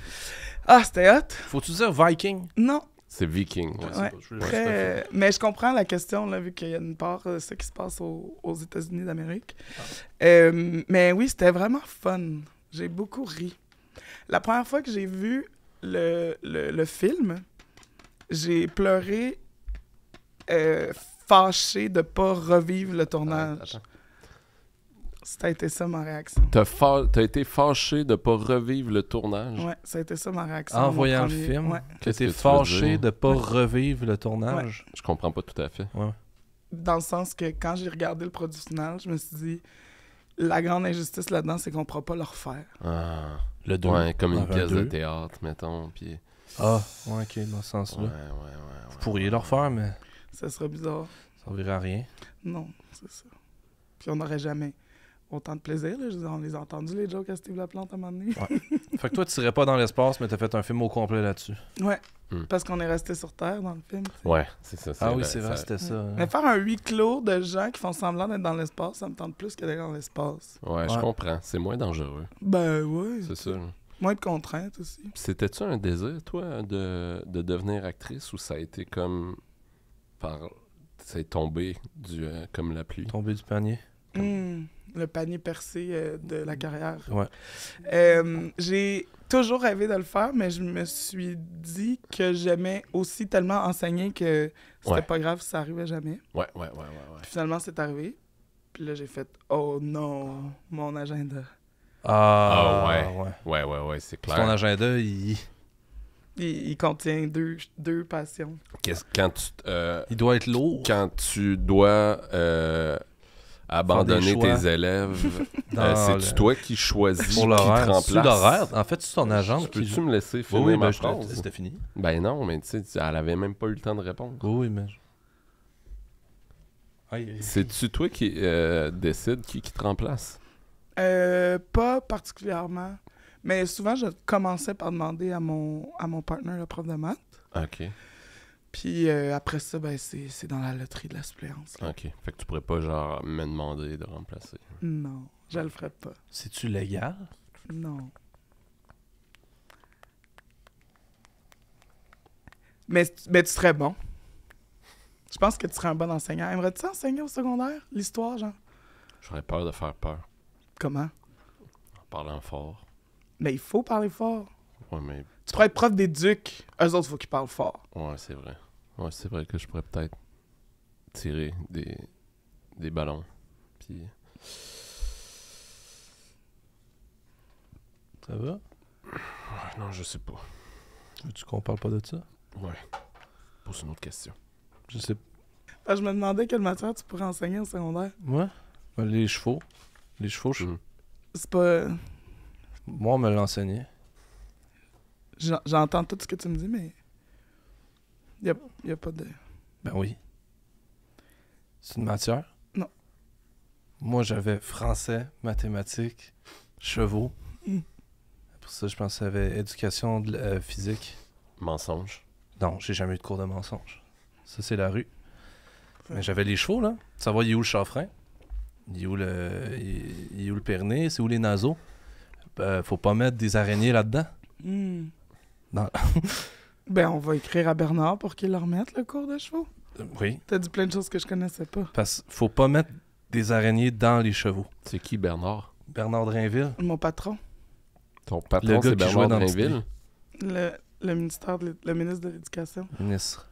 S3: Ah, c'était hot?
S5: Faut-tu dire Viking?
S3: Non.
S1: C'est Viking. Ouais.
S3: Ouais. Très... Mais je comprends la question, là, vu qu'il y a une part, ce qui se passe aux États-Unis d'Amérique. Mais oui, c'était vraiment fun. J'ai beaucoup ri. La première fois que j'ai vu le film, j'ai pleuré fâché de pas revivre le tournage.
S1: Attends.
S3: Ça a été ça ma réaction.
S1: T'as été fâché de pas revivre le tournage?
S3: Ouais, ça a été ça ma réaction.
S5: En
S3: mon
S5: voyant le
S3: premier.
S5: film,
S3: Ouais.
S5: que
S1: Qu'est-ce
S5: t'es
S1: que tu veux
S5: fâché
S1: dire?
S5: de pas revivre le tournage.
S1: Je comprends pas tout à fait.
S3: Dans le sens que quand j'ai regardé le produit final, je me suis dit, la grande injustice là-dedans, c'est qu'on pourra pas le refaire.
S1: Ah,
S5: Le 2.
S1: ouais, comme une
S5: Enfin,
S1: pièce de
S5: deux.
S1: théâtre, mettons. Puis...
S5: Ah, ouais, ok, dans ce
S1: Ouais,
S5: sens-là.
S1: ouais.
S5: Vous pourriez le refaire, mais
S3: Ça serait bizarre.
S5: ça ne verra rien.
S3: Non, c'est ça. Puis on n'aurait jamais autant de plaisir. Là. Je veux dire, on les a entendus, les jokes à Steve Laplante à un moment donné.
S5: Fait que toi, tu serais pas dans l'espace, mais t'as fait un film au complet là-dessus.
S3: Ouais,
S1: Hmm.
S3: parce qu'on est resté sur Terre dans le film. tu sais.
S1: Ouais, c'est ça.
S5: Ah oui,
S1: là,
S5: c'est vrai,
S1: ça-
S5: c'était ça. hein.
S3: Mais faire un huis clos de gens qui font semblant d'être dans l'espace, ça me tente plus que d'être dans l'espace.
S1: Ouais, je
S5: Ouais.
S1: comprends. C'est moins dangereux.
S3: Ben ouais.
S1: C'est ça. là.
S3: Moins de contraintes aussi.
S1: C'était-tu un désir, toi, de devenir actrice ou ça a été comme. C'est tombé comme la pluie?
S5: Tombé du panier.
S3: Le panier percé de la carrière.
S5: Ouais.
S3: J'ai toujours rêvé de le faire, mais je me suis dit que j'aimais aussi tellement enseigner que c'était
S1: Ouais.
S3: pas grave si ça arrivait jamais.
S1: Ouais.
S3: Puis finalement, c'est arrivé. Puis là, j'ai fait « Oh non, mon agenda.
S5: Ah,
S1: ouais. Ouais, c'est clair.
S3: Ah.
S5: Ton agenda,
S3: Il contient deux passions.
S1: Quand
S5: il doit être lourd.
S1: quand tu dois abandonner
S5: choix.
S1: tes élèves,
S5: Dans
S1: c'est-tu
S5: le-
S1: toi qui choisis
S5: Pour
S1: qui te
S5: l'horaire.
S1: remplace?
S5: C'est l'horaire. En fait, c'est ton agent qui
S1: Peux-tu me laisser
S5: Oui,
S1: finir
S5: oui,
S1: ma
S5: ben,
S1: phrase?
S5: c'était fini.
S1: Ben non, mais tu sais, elle avait même pas eu le temps de répondre.
S5: Oui, mais...
S1: C'est-tu toi qui décide qui te remplace?
S3: Pas particulièrement. Mais souvent, je commençais par demander à mon partner, le prof de maths.
S1: OK.
S3: Puis après ça, ben, c'est dans la loterie de la suppléance. là.
S1: OK. Fait que tu pourrais pas, genre, me demander de remplacer.
S3: Non, je le ferais pas.
S5: C'est-tu légal?
S3: Non. Mais tu serais bon. Je pense que tu serais un bon enseignant. Aimerais-tu enseigner au secondaire? L'histoire, genre?
S1: J'aurais peur de faire peur
S3: Comment?
S1: en parlant fort.
S3: Mais il faut parler fort.
S1: Ouais, mais...
S3: Tu pourrais être prof d'éduc. Eux autres, il faut qu'ils parlent fort.
S1: Ouais, c'est vrai. Ouais, c'est vrai que je pourrais peut-être tirer des ballons. Puis...
S5: Ça va?
S1: Non, je sais pas.
S5: Veux-tu qu'on parle pas de ça?
S1: Ouais. Pose une autre question.
S5: Je sais
S3: Je me demandais quelle matière tu pourrais enseigner au secondaire.
S5: Moi? Les chevaux. Les chevaux,
S3: C'est pas...
S5: moi, on me l'enseignait.
S3: J'entends tout ce que tu me dis, mais... Y a pas de...
S5: Ben oui. C'est une matière?
S3: Non.
S5: Moi, j'avais français, mathématiques, chevaux. Pour ça, je pense qu'il y avait éducation physique.
S1: Mensonge.
S5: Non, j'ai jamais eu de cours de mensonge. Ça, c'est la rue. Mais j'avais les chevaux, là. Savoir, il est où le chanfrein? Il est où le périnée? C'est où les naseaux? Faut pas mettre des araignées là-dedans. Non.
S3: Ben, on va écrire à Bernard pour qu'il leur remette le cours de chevaux.
S5: Oui.
S3: T'as dit plein de choses que je connaissais pas.
S5: Parce qu'il faut pas mettre des araignées dans les chevaux.
S1: C'est qui, Bernard?
S5: Bernard Drainville.
S3: Mon patron,
S1: Ton
S5: Le
S1: patron,
S5: gars
S1: c'est
S5: qui jouait
S1: Bernard
S5: dans
S1: Drainville?
S3: le ministre de l'Éducation.
S5: Ministre.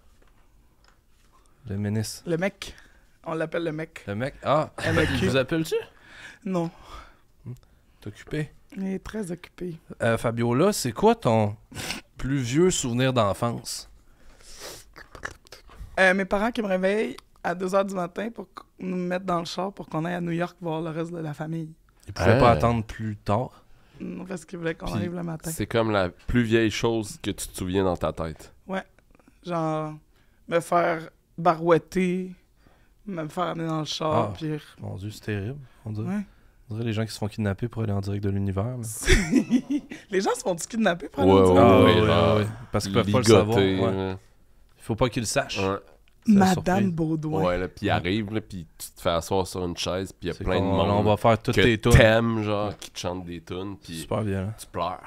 S5: Le ministre.
S3: Le mec. On l'appelle le mec.
S5: Le mec. Ah,
S3: MEQ.
S5: il vous appelle-tu?
S3: Non,
S5: T'es occupé.
S3: il est très occupé.
S5: Fabiola, c'est quoi ton plus vieux souvenir d'enfance?
S3: Mes parents qui me réveillent à 2h du matin pour nous mettre dans le char pour qu'on aille à New York voir le reste de la famille.
S5: Ils pouvaient pas attendre plus tard.
S3: Non, parce qu'ils voulaient qu'on
S1: Puis,
S3: arrive le matin.
S1: C'est comme la plus vieille chose que tu te souviens dans ta tête.
S3: Genre, me faire barouetter, me faire amener dans le char,
S5: Ah.
S3: puis...
S5: Mon Dieu, c'est terrible. On dirait.
S3: Ouais.
S5: On dirait les gens qui se font kidnapper pour aller en direct de l'univers. mais-
S3: Les gens se font du kidnapper pour
S1: Ouais,
S3: aller au
S1: ouais,
S3: direct?
S1: ouais, genre,
S5: Parce qu'ils peuvent pas le savoir.
S1: Ligoté,
S5: Ouais. Il faut pas qu'ils le sachent.
S1: ouais.
S5: C'est la
S3: Madame
S5: surprise.
S3: Baudouin.
S1: Ouais, là, puis il arrive, là, puis tu te fais asseoir sur une chaise, puis il y a
S5: C'est
S1: plein de
S5: qu'on-
S1: monde
S5: On va faire toutes
S1: que
S5: tes tunes.
S1: t'aimes, genre, qui te chantent des tunes, puis
S5: Super violent.
S1: tu pleures.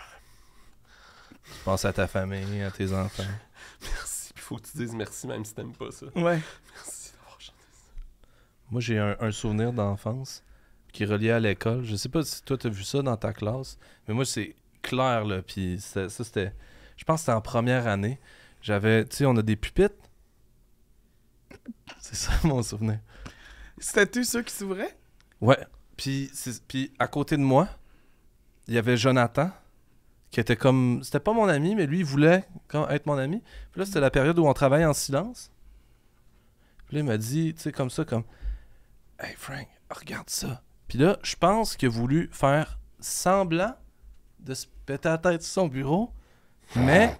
S5: Tu penses à ta famille, à tes enfants.
S1: Merci. Puis faut que tu dises merci même si t'aimes pas ça.
S3: Ouais.
S1: Merci d'avoir chanté.
S5: Moi, j'ai un souvenir d'enfance qui est relié à l'école. Je sais pas si toi, t'as vu ça dans ta classe, mais moi, c'est clair, là. Puis c'était... Je pense que c'était en première année. J'avais... Tu sais, on a des pupitres. C'est ça, mon souvenir.
S3: C'était-tu ceux qui s'ouvraient?
S5: Ouais. Puis à côté de moi, il y avait Jonathan, qui était comme... C'était pas mon ami, mais lui, il voulait être mon ami. Puis là, c'était la période où on travaillait en silence. Puis là, il m'a dit, tu sais, comme ça, comme... Hey, Frank, regarde ça. Puis là, je pense qu'il a voulu faire semblant de se péter la tête sur son bureau, mais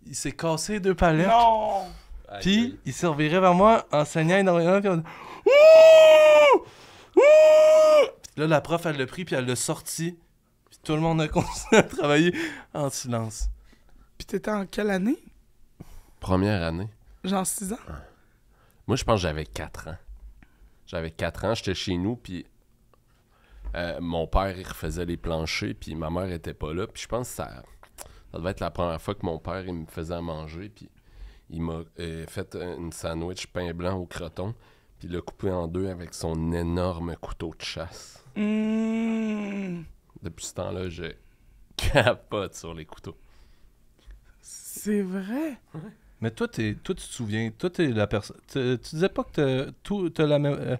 S5: il s'est cassé 2 palettes.
S3: Non!
S5: Puis il s'est reviré vers moi en saignant énormément, comme... Ouh! Ouh! Puis là, la prof, elle l'a pris, puis elle l'a sorti. Puis tout le monde a continué à travailler en silence.
S3: Puis t'étais en quelle année?
S1: Première année.
S3: Genre 6 ans?
S1: Moi, je pense que j'avais 4 ans. J'avais 4 ans, j'étais chez nous, puis mon père, il refaisait les planchers, puis ma mère était pas là. Puis je pense que ça devait être la première fois que mon père, il me faisait à manger, puis il m'a fait une sandwich pain blanc au croton, puis il l'a coupé en 2 avec son énorme couteau de chasse. Depuis ce temps-là, je capote sur les couteaux.
S3: C'est vrai?
S5: Mais toi, tu te souviens, toi, t'es la personne... Tu disais pas que t'as la même...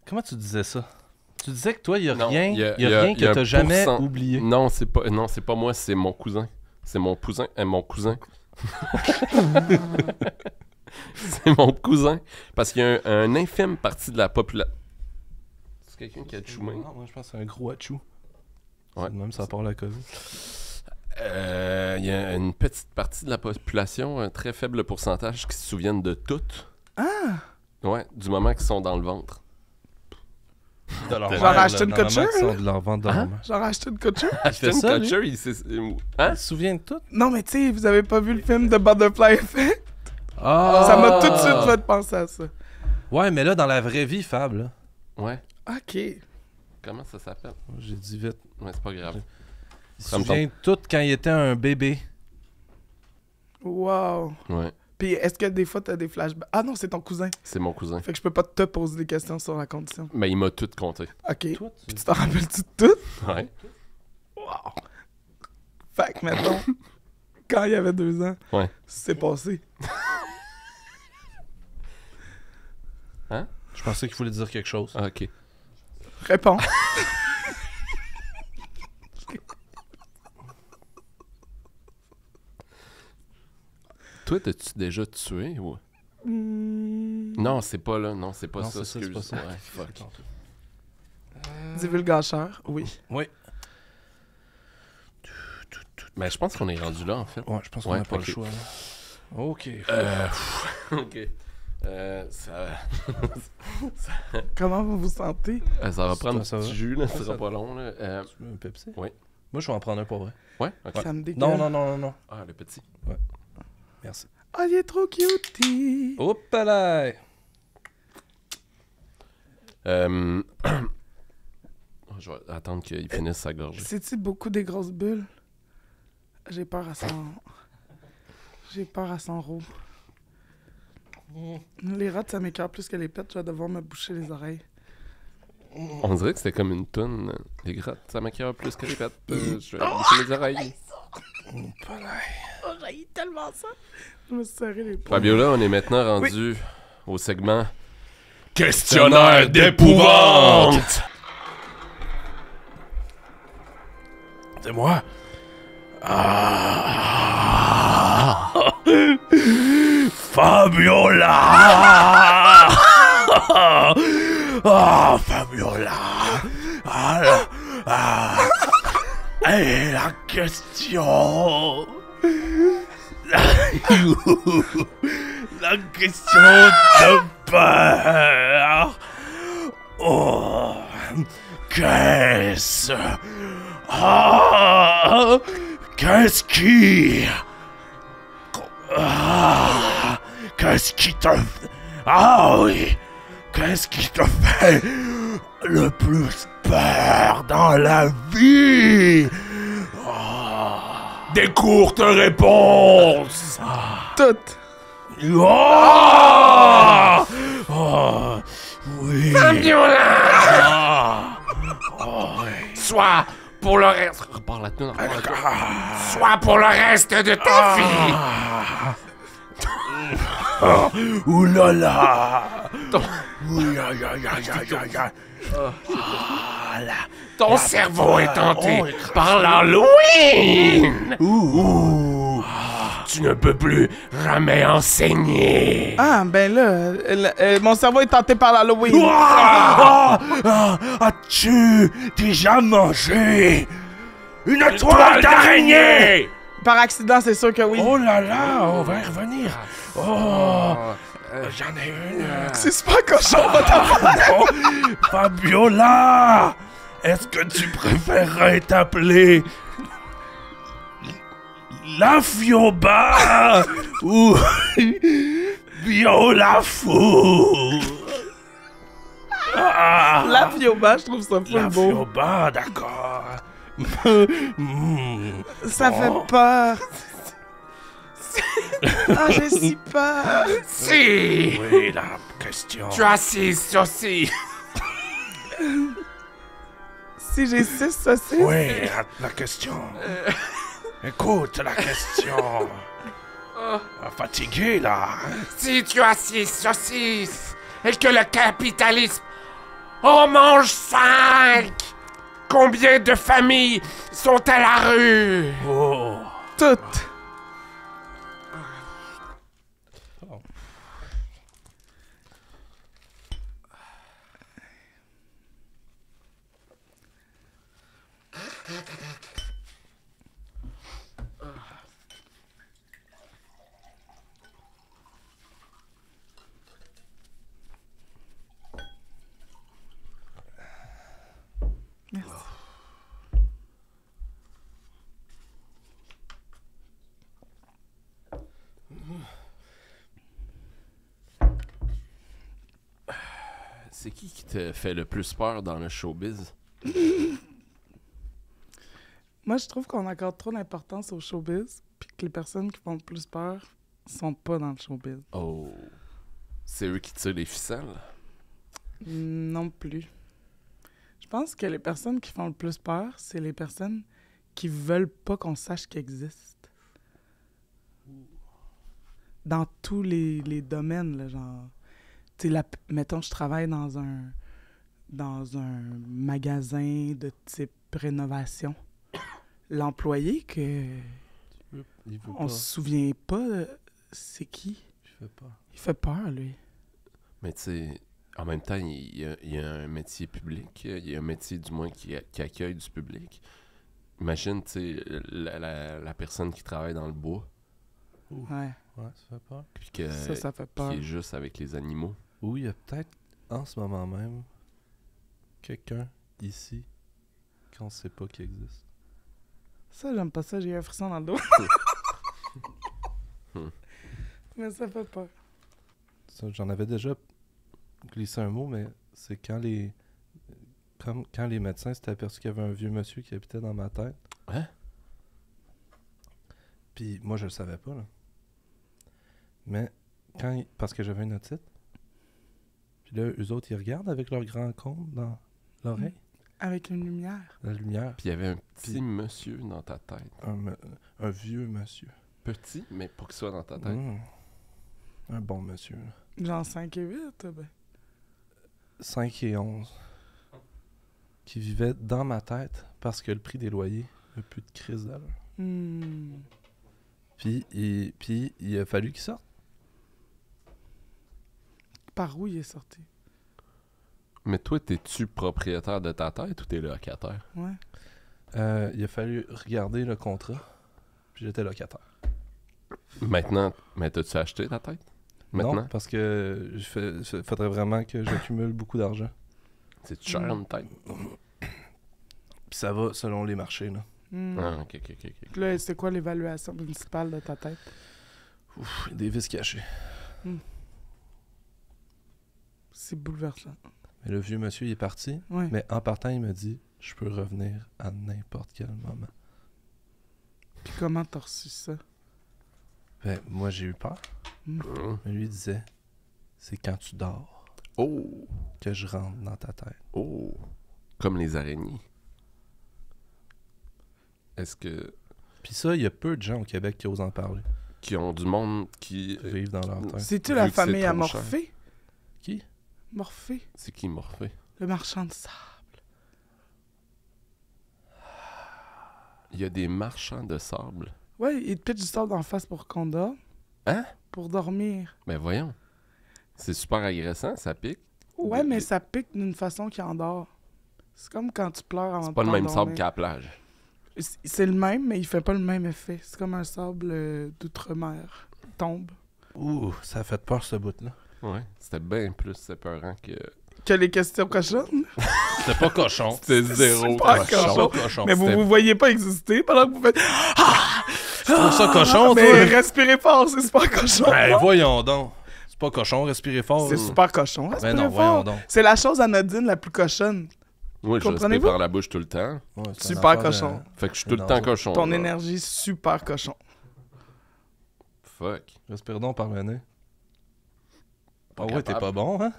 S5: Comment tu disais ça? Tu disais que toi, il y a rien que t'as jamais oublié.
S1: Non, c'est pas moi, c'est mon cousin. C'est mon cousin. Mon cousin. C'est mon cousin. Parce qu'il y a une infime partie de la population. C'est quelqu'un qui a chumé.
S5: Non, moi, je pense que c'est un gros achou.
S1: Ouais.
S5: Même ça part la COVID.
S1: Il y a une petite partie de la population, un très faible pourcentage, qui se souviennent de tout.
S3: Ah!
S1: Ouais, du moment qu'ils sont dans le ventre.
S5: De leur
S3: Genre acheter une couture,
S5: de leur ventre de leur mère.
S3: Genre acheter une couture?
S1: Acheter
S5: ça,
S1: une
S5: lui?
S1: culture, hein?
S5: Tu te souviens de tout?
S3: Non, mais tu sais, vous avez pas vu le film de Butterfly Effect?
S5: Ah!
S3: Ça m'a tout de suite fait penser à ça.
S5: Ouais, mais là, dans la vraie vie, Fab, là...
S1: Ouais.
S3: OK.
S1: Comment ça s'appelle?
S5: J'ai dit vite.
S1: Ouais, c'est pas grave.
S5: Il se souvient de tout quand il était un bébé.
S3: Wow.
S1: Ouais,
S3: Puis est-ce que des fois t'as des flashbacks? Ah non, c'est ton cousin.
S1: c'est mon cousin.
S3: Fait que je peux pas te poser des questions sur la condition.
S1: Mais il m'a tout compté.
S3: OK.
S5: Toi,
S3: Puis tu t'en rappelles-tu de tout?
S1: Ouais.
S3: Wow. Fait que mettons, quand il avait 2 ans,
S1: Ouais.
S3: c'est passé.
S5: Je pensais qu'il voulait dire quelque chose.
S1: Ah, ok.
S3: Réponds.
S1: Toi, t'as-tu déjà tué ou...
S3: Hmm.
S1: Non, c'est pas là. Non, c'est pas
S5: Non,
S1: ça.
S5: c'est pas ça.
S1: Ouais, fuck.
S3: Divulgateur, oui.
S5: Oui.
S1: Mais je pense qu'on est rendu là, en fait.
S5: Ouais, je pense qu'on
S1: Ouais,
S5: n'a pas
S1: ok.
S5: le choix. Là. Ok.
S1: Ok. Ça
S3: Comment vous vous sentez?
S1: va prendre un
S5: Ça
S1: petit
S5: va?
S1: jus, là. Ça
S5: Ouais,
S1: sera
S5: ça-
S1: pas long, là.
S5: Tu veux un Pepsi?
S1: Oui.
S5: Moi, je vais en prendre un pour vrai.
S1: Ouais? Ok.
S3: Ça me dégueule.
S5: Non.
S1: Ah, le petit.
S5: Merci.
S3: Oh, il est trop cutie.
S5: Hop là!
S1: Je vais attendre qu'il finisse sa gorge.
S3: C'est-tu beaucoup des grosses bulles? J'ai peur à son... J'ai peur à son roux. Les rats, ça m'écoeure plus que les pets. Je vais devoir me boucher les oreilles.
S1: On dirait que c'était comme une toune. Les grattes, ça m'acquiert plus que les pattes. Je vais boucher les oreilles.
S3: Oh, j'ai tellement ça. Je me suis serré les poings.
S1: Fabiola, on est maintenant rendu au segment Questionnaire d'épouvante!
S5: C'est moi? Fabiola! Fabiola! Et la question... La question de peur... Oh... Qu'est-ce... Qu'est-ce qui... Qu'est-ce qui te... Ah oui! Qu'est-ce qui te fait le plus peur dans la vie? Des courtes réponses!
S3: Toutes.
S5: Oui!
S1: Soit pour le reste... Repars la toune, Soit pour le reste de ta vie!
S5: Ouh là là!
S1: Ton cerveau est tenté par l'Halloween! Tu ne peux plus jamais enseigner!
S3: Ah, ben là, mon cerveau est tenté par l'Halloween.
S5: As-tu déjà mangé une toile d'araignée?
S3: Par accident, c'est sûr que oui.
S5: Oh là là, on va y revenir. Oh, j'en ai une.
S3: C'est super cochon, votre affaire.
S5: Oh, Fabiola, est-ce que tu préférerais t'appeler La Fioba ou Viola Fou?
S3: La Fioba, je trouve ça
S5: La
S3: full beau.
S5: Fioba, d'accord.
S3: Ça fait peur. Ah, j'ai si peur.
S1: Si!
S5: Oui, la question.
S1: Tu as 6 saucisses!
S3: Si j'ai 6 saucisses.
S5: Oui, la question. Écoute la question. Fatigué, là.
S1: Si tu as 6 saucisses et que le capitalisme en mange 5, combien de familles sont à la rue?
S5: Oh.
S3: Toutes. Merci.
S1: C'est qui te fait le plus peur dans le showbiz?
S3: Moi, je trouve qu'on accorde trop d'importance au showbiz, puis que les personnes qui font le plus peur sont pas dans le showbiz.
S1: Oh. C'est eux qui tirent les ficelles?
S3: Non plus. Je pense que les personnes qui font le plus peur, c'est les personnes qui veulent pas qu'on sache qu'ils existent. Dans tous les domaines, là, genre... Tu sais, mettons, je travaille dans un magasin de type rénovation. L'employé
S5: Il veut
S3: on se souvient pas, c'est qui?
S5: Je fais pas.
S3: Il fait peur, lui.
S1: Mais tu sais, en même temps, il y a un métier public. Il y a un métier, du moins, qui accueille du public. Imagine, tu sais, la personne qui travaille dans le bois,
S3: Ouais,
S5: Ouais, ça fait peur.
S1: puis que,
S3: ça fait peur.
S1: qui est juste avec les animaux.
S5: Ou il y a peut-être, en ce moment même, quelqu'un ici qu'on sait pas qui existe.
S3: Ça, j'aime pas ça, j'ai un frisson dans le dos. Mais ça fait peur.
S5: Ça, j'en avais déjà glissé un mot, mais c'est quand les médecins s'étaient aperçus qu'il y avait un vieux monsieur qui habitait dans ma tête.
S1: Hein?
S5: Puis moi, je le savais pas, là. Mais parce que j'avais une otite, puis là, eux autres, ils regardent avec leur grand cône dans l'oreille,
S3: Avec une lumière.
S5: la lumière.
S1: Puis il y avait un petit
S5: Puis-
S1: monsieur dans ta tête.
S5: Un vieux monsieur.
S1: Petit, mais pour qu'il soit dans ta tête.
S5: Un bon monsieur, là.
S3: Genre 5 et 8, ben.
S5: 5 et 11. Qui vivait dans ma tête parce que le prix des loyers n'a plus de crise d'allure. Puis il a fallu qu'il sorte.
S3: Par où il est sorti?
S1: Mais toi, t'es-tu propriétaire de ta tête ou t'es locataire?
S3: Ouais.
S5: Il a fallu regarder le contrat. Puis j'étais locataire.
S1: Maintenant, mais t'as-tu acheté ta tête? Maintenant?
S5: Non, parce que faudrait vraiment que j'accumule beaucoup d'argent.
S1: C'est cher une tête?
S5: Puis ça va selon les marchés, là.
S1: Ah, ok.
S3: Puis là, c'est quoi l'évaluation municipale de ta tête?
S5: Ouf, des vis cachées.
S3: C'est bouleversant.
S5: Mais le vieux monsieur, il est parti.
S3: Ouais.
S5: Mais en partant, il m'a dit « Je peux revenir à n'importe quel moment.
S3: Puis comment t'as reçu ça? »
S5: Ben, moi, j'ai eu peur. Mais lui, il disait « C'est quand tu dors
S1: Oh!
S5: que je rentre dans ta tête.
S1: Oh! Comme les araignées. Est-ce que... »
S5: Puis ça, il y a peu de gens au Québec qui osent en parler.
S1: Qui ont du monde qui...
S5: Vivent dans leur tête.
S3: C'est-tu
S1: Vu
S3: la
S1: que c'est
S3: famille
S1: trop
S3: Amorphée?
S5: Qui?
S3: Morphée.
S1: C'est qui Morphée?
S3: Le marchand de sable.
S1: Il y a des marchands de sable.
S3: Ouais, il te pitch du sable d'en face pour qu'on dorme.
S1: Hein?
S3: Pour dormir.
S1: Ben voyons. C'est super agressant, ça pique.
S3: Ouais, mais ça pique d'une façon qui endort. C'est comme quand tu pleures avant
S1: C'est
S3: de
S1: pas le même
S3: t'endormir.
S1: sable qu'à la plage.
S3: C'est le même, mais il fait pas le même effet. C'est comme un sable d'outre-mer. Il tombe.
S5: Ouh, ça a fait peur ce bout-là.
S1: Ouais. C'était bien plus épeurant que...
S3: Que les questions cochonnes.
S5: C'était pas cochon.
S1: C'était zéro
S3: super
S1: cochon.
S3: cochon.
S5: Pas cochon.
S3: Mais vous
S1: c'était-
S3: vous voyez pas exister pendant que vous faites...
S5: Tu trouves ça cochon,
S3: Mais
S5: toi?
S3: respirez fort, c'est super cochon.
S5: Ben voyons donc. C'est pas cochon, respirez fort.
S3: C'est super cochon,
S5: Ben
S3: respirez
S5: non,
S3: fort.
S5: voyons donc.
S3: C'est la chose anodine la plus cochonne.
S1: Moi, je respire
S3: Comprenez-vous?
S1: par la bouche tout le temps.
S5: Ouais, c'est une
S3: Super
S5: affaire de-
S3: cochon.
S1: Fait que je suis tout le
S5: Non,
S1: temps
S5: ça-
S1: cochon.
S3: Ton
S1: là.
S3: énergie, super cochon.
S1: Fuck.
S5: Respire donc par le nez.
S1: Pas
S5: Ah ouais, t'es
S1: capable.
S5: pas bon, hein?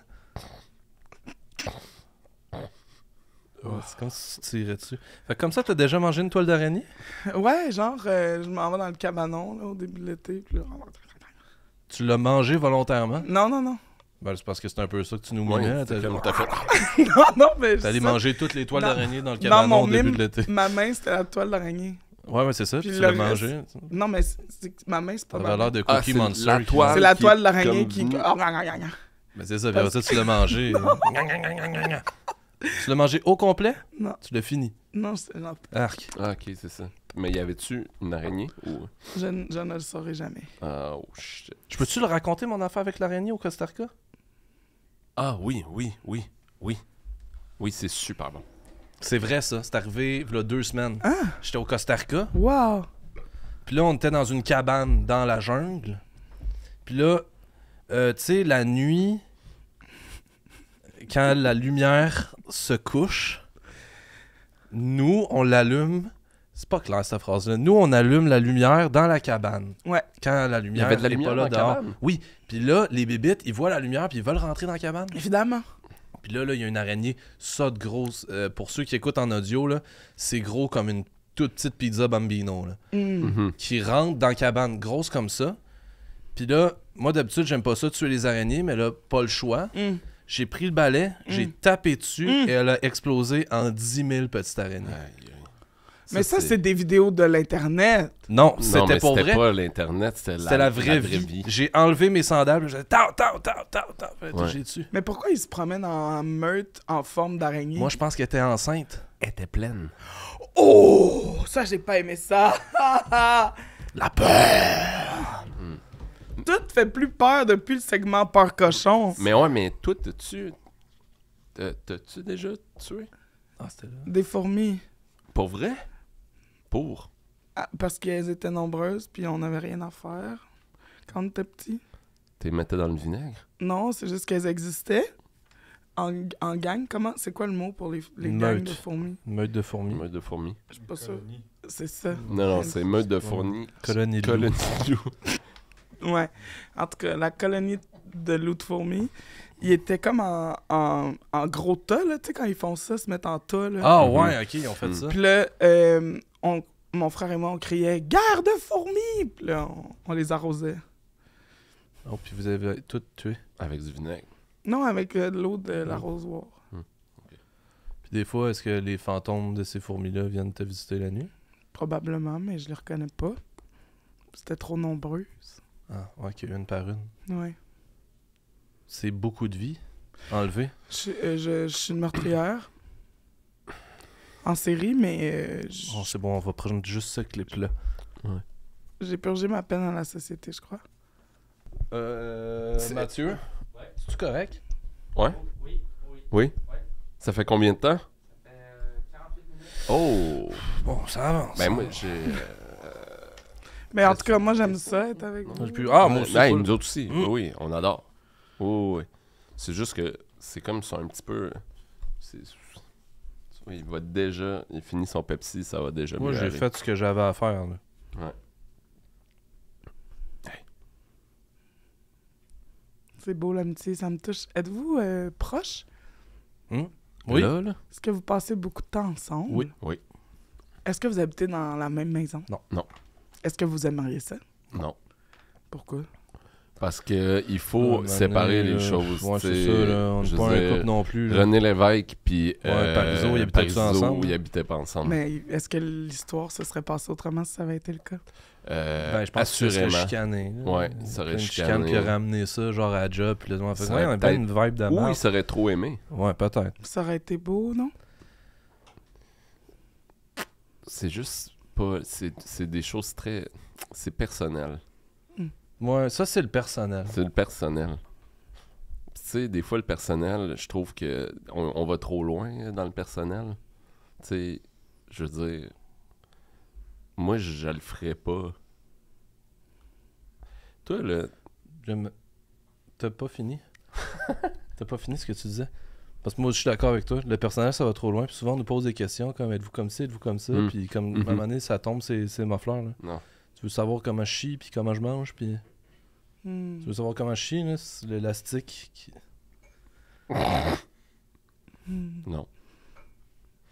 S5: Ouais, c'est comme si tu tirais dessus. Fait que comme ça, t'as déjà mangé une toile d'araignée?
S3: Ouais, genre, je m'en vais dans le cabanon là, au début de l'été. Puis là...
S5: Tu l'as mangé volontairement?
S3: Non, non, non.
S5: Ben, c'est parce que c'est un peu ça que tu nous
S1: Ouais,
S5: mimais.
S1: c'est comme t'as fait.
S3: non, non, mais...
S5: T'es allé
S3: ça,
S5: manger toutes les toiles
S3: Dans-
S5: d'araignée dans le
S3: dans
S5: cabanon
S3: mon
S5: au début
S3: mime,
S5: de l'été.
S3: ma main, c'était la toile d'araignée.
S5: Ouais, c'est ça.
S3: Puis
S5: Puis tu
S3: le
S5: l'as
S3: reste-
S5: mangé.
S3: Ma main, c'est pas
S5: Ça
S3: ma
S5: avait
S3: main.
S5: l'air de
S1: Ah,
S5: Cookie
S1: c'est
S5: Monster.
S1: la
S5: qui-
S1: toile.
S3: C'est la
S1: qui-
S3: toile d'araignée
S1: comme
S3: qui...
S1: vous.
S5: Ben, c'est ça, puis ça, tu l'as mangé. Tu l'as mangé au complet?
S3: Non.
S5: Tu l'as fini.
S3: Non, c'est... non,
S5: Arc.
S1: Ah, ok, c'est ça. Mais y avait-tu une araignée ou...
S3: je ne le saurai jamais.
S1: Ah, oh shit.
S5: Je peux-tu le raconter, mon affaire avec l'araignée au Costa Rica?
S1: Ah, oui. Oui, c'est super bon.
S5: C'est vrai, ça. C'est arrivé il y a 2 semaines.
S3: Ah!
S5: J'étais au Costa Rica.
S3: Wow!
S5: Puis là, on était dans une cabane dans la jungle. Puis là, tu sais, la nuit, quand la lumière se couche, nous, on l'allume. C'est pas clair, cette phrase-là. Nous, on allume la lumière dans la cabane.
S3: Ouais.
S5: Quand la
S1: Il y
S5: lumière
S1: avait de la
S5: est
S1: lumière
S5: pas
S1: dans
S5: là
S1: la
S5: dehors.
S1: cabane?
S5: Oui. Puis là, les bébites, ils voient la lumière puis ils veulent rentrer dans la cabane.
S3: Évidemment.
S5: Puis là, il y a une araignée, ça de grosse. Pour ceux qui écoutent en audio, là, c'est gros comme une toute petite pizza bambino, là,
S1: Mhm.
S5: qui rentre dans la cabane, grosse comme ça. Puis là, moi d'habitude, j'aime pas ça tuer les araignées, mais là, pas le choix. J'ai pris le balai, j'ai tapé dessus et elle a explosé en 10 000 petites araignées.
S1: Aïe, aïe.
S3: Mais ça, c'est des vidéos de l'Internet.
S5: Non,
S1: Non,
S5: c'était
S1: mais
S5: pour
S1: c'était
S5: vrai.
S1: pas l'Internet,
S5: C'était la vraie vie. J'ai enlevé mes sandales, j'ai tao, tao, tao, tao, tao. Fait que
S1: Ouais.
S5: j'ai dessus.
S3: Mais pourquoi ils se promènent en meute en forme d'araignée?
S5: Moi, je pense qu'elle était enceinte.
S1: Elle était pleine.
S3: Oh! Ça, j'ai pas aimé ça.
S5: La peur!
S3: Tout fait plus peur depuis le segment Peur cochon.
S1: Mais ouais, mais toi, t'as-tu déjà tué?
S5: Ah, c'était là.
S3: Des fourmis.
S1: Pour vrai? Pour?
S3: Ah, parce qu'elles étaient nombreuses, puis on n'avait rien à faire quand on était petits.
S1: T'es mettais dans le vinaigre?
S3: Non, c'est juste qu'elles existaient en gang. Comment? C'est quoi le mot pour les
S5: Une
S3: gangs
S5: meute.
S3: de fourmis?
S5: Une meute de fourmis.
S1: Meute de fourmis.
S3: Je suis pas sûr. C'est ça.
S1: Non, c'est meute de fourmis.
S5: Colonie de loup.
S1: Colonie de loup.
S3: Ouais. En tout cas, la colonie de loups de fourmis, ils étaient comme en gros tas, là. Tu sais, quand ils font ça, se mettent en tas, là.
S5: Ah ouais, ok, ils ont fait
S1: Mhm.
S5: ça.
S3: Puis là, mon frère et moi, on criait « Guerre de fourmis! » Puis là, on les arrosait.
S5: Oh, puis vous avez tout tué.
S1: Avec du vinaigre.
S3: Non, avec de l'eau de l'arrosoir.
S5: Puis des fois, est-ce que les fantômes de ces fourmis-là viennent te visiter la nuit?
S3: Probablement, mais je les reconnais pas. C'était trop nombreuses.
S5: Ah, ouais, qu'il y a une par une.
S3: Ouais.
S5: C'est beaucoup de vie enlevée.
S3: Je suis une meurtrière. En série, mais
S5: Oh, c'est bon, on va prendre juste ce clip-là.
S3: j'ai purgé ma peine dans la société, je crois.
S5: Mathieu? C'est-tu correct?
S1: Ouais? Oui? Ça fait combien de temps?
S6: 48 minutes.
S1: Oh!
S5: Bon, ça avance.
S1: Ben moi, j'ai...
S3: Mais en tout cas, moi, j'aime ça, être avec vous.
S5: Ah, moi aussi.
S1: Ben,
S5: full.
S1: nous autres aussi.
S5: Mm.
S1: Oui, on adore. Oui. C'est juste que c'est comme ça un petit peu... Il va déjà... Il finit son Pepsi, ça va déjà
S5: Moi,
S1: mieux
S5: j'ai
S1: aller.
S5: fait ce que j'avais à faire. Là.
S3: C'est beau, l'amitié, ça me touche. Êtes-vous proches?
S5: Oui.
S1: Là?
S3: Est-ce que vous passez beaucoup de temps ensemble?
S5: Oui.
S1: Oui.
S3: Est-ce que vous habitez dans la même maison?
S5: Non.
S1: Non.
S3: Est-ce que vous aimeriez ça?
S1: Non.
S3: Pourquoi?
S1: Parce que il faut séparer les choses.
S5: Ouais, c'est
S1: t'sais.
S5: ça, là. On
S1: Je
S5: n'est pas
S1: veux
S5: un
S1: dire,
S5: couple non plus. Là.
S1: René Lévesque puis
S5: Parizeau, ils habitaient tous ensemble.
S1: ils habitaient pas ensemble.
S3: Mais est-ce que l'histoire se serait passée autrement si ça avait été le cas?
S5: Ben, je pense que ça serait
S1: assurément.
S5: chicané. Là.
S1: Ouais, ça serait
S5: Une
S1: chicané.
S5: chicane qui aurait amené ça, genre à la job. Puis là, on fait
S1: Ça
S5: ouais,
S1: aurait
S5: on a bien une vibe
S1: Ou
S5: d'amour.
S1: il serait trop aimé.
S5: Ouais, peut-être.
S3: Ça aurait été beau, non?
S1: C'est juste pas... C'est des choses très... C'est personnel.
S5: Ouais, ça, c'est le personnel.
S1: C'est le personnel. Tu sais, des fois, le personnel, je trouve que on va trop loin dans le personnel. Tu sais, je veux dire... Moi, je le ferais pas. Toi, là...
S5: T'as pas fini? T'as pas fini ce que tu disais? Parce que moi, je suis d'accord avec toi. Le personnel, ça va trop loin. Puis souvent, on nous pose des questions comme êtes-vous comme ci, êtes-vous comme ça? Puis comme à un moment donné, ça tombe, c'est ma fleur. Là.
S1: Non.
S5: Tu veux savoir comment je chie, puis comment je mange, puis... Tu veux savoir comment je chie, là? C'est l'élastique qui...
S1: Non.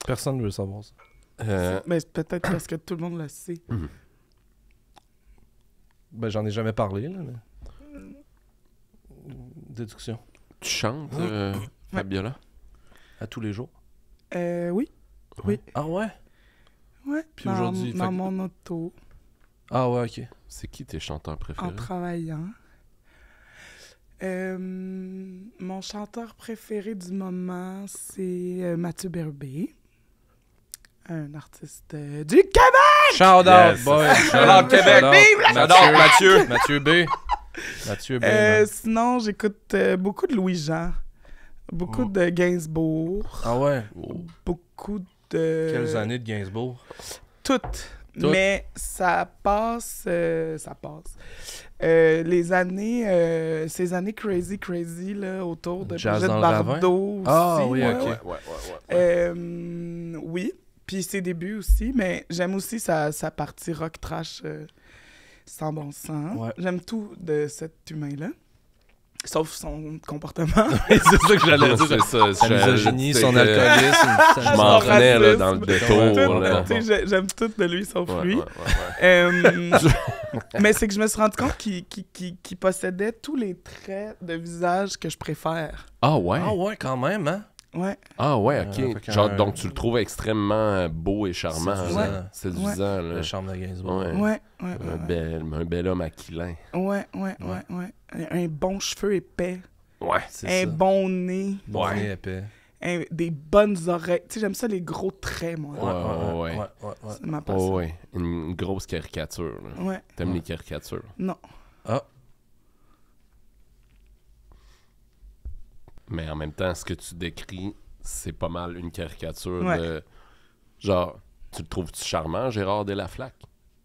S5: Personne ne veut savoir ça.
S3: Mais c'est peut-être parce que tout le monde le sait.
S5: Ben, j'en ai jamais parlé, là, mais... Déduction.
S1: Tu chantes, Fabiola?
S5: À tous les jours.
S3: Oui. Oui.
S5: Ah ouais?
S3: Ouais.
S5: Puis
S3: dans,
S5: aujourd'hui,
S3: dans
S5: fait que-
S3: mon auto,
S5: Ah ouais, ok.
S1: C'est qui tes chanteurs
S3: en
S1: préférés?
S3: travaillant. Mon chanteur préféré du moment, c'est Mathieu Berbé. Un artiste du Québec!
S5: Shout out,
S1: Yes.
S5: boy!
S1: Shout-out Québec.
S5: Shout-out Mathieu! Mathieu B! Mathieu B, man.
S3: Sinon, j'écoute beaucoup de Louis-Jean. Beaucoup de Gainsbourg.
S5: Ah ouais?
S3: Beaucoup de...
S5: Quelles années de Gainsbourg?
S3: Toutes. Mais ça passe... les années... ces années crazy, là, autour de
S5: Jazz
S3: Brigitte
S5: dans le ravin?
S3: Bardot
S5: Ah
S3: aussi,
S5: oui,
S3: ouais,
S5: ok.
S3: ouais. Oui. Puis ses débuts aussi, mais j'aime aussi sa partie rock trash sans bon sens.
S5: Ouais.
S3: J'aime tout de cet humain-là. Sauf son comportement.
S5: c'est ça que j'allais dire.
S1: C'est ça.
S5: Sa misogynie, son
S1: alcoolisme.
S5: alcoolisme.
S1: Je m'en
S3: Son
S1: revenais là,
S3: racisme.
S1: dans le détour.
S5: Ouais,
S1: là.
S3: Tu sais, j'aime tout de lui, sauf
S1: Ouais,
S3: lui.
S1: ouais.
S3: Mais c'est que je me suis rendu compte qu'il possédait tous les traits de visage que je préfère.
S1: Ah ouais?
S5: Ah ouais, quand même, hein?
S3: Ouais.
S1: Ah ouais,
S5: fait
S1: ok.
S5: qu'un-
S1: Genre, donc tu le trouves extrêmement beau et charmant.
S5: Séduisant.
S1: là. Séduisant, là.
S5: Le charme de Gainsbourg.
S1: Ouais.
S3: Ouais.
S1: Un bel homme aquilin.
S3: Ouais. Un bon cheveu épais.
S1: Ouais.
S5: C'est
S3: Un
S5: ça.
S3: bon nez.
S5: Bon
S1: Ouais.
S5: nez épais.
S3: Des bonnes oreilles. Tu sais, j'aime ça, les gros traits, moi.
S1: Ouais.
S3: C'est ma passion.
S1: Oh, ouais. Une grosse caricature. Là.
S3: Ouais.
S1: T'aimes les caricatures?
S3: Non.
S5: Ah,
S1: Mais en même temps, ce que tu décris, c'est pas mal une caricature
S3: Ouais.
S1: de... Genre, tu le trouves-tu charmant, Gérard Delaflaque?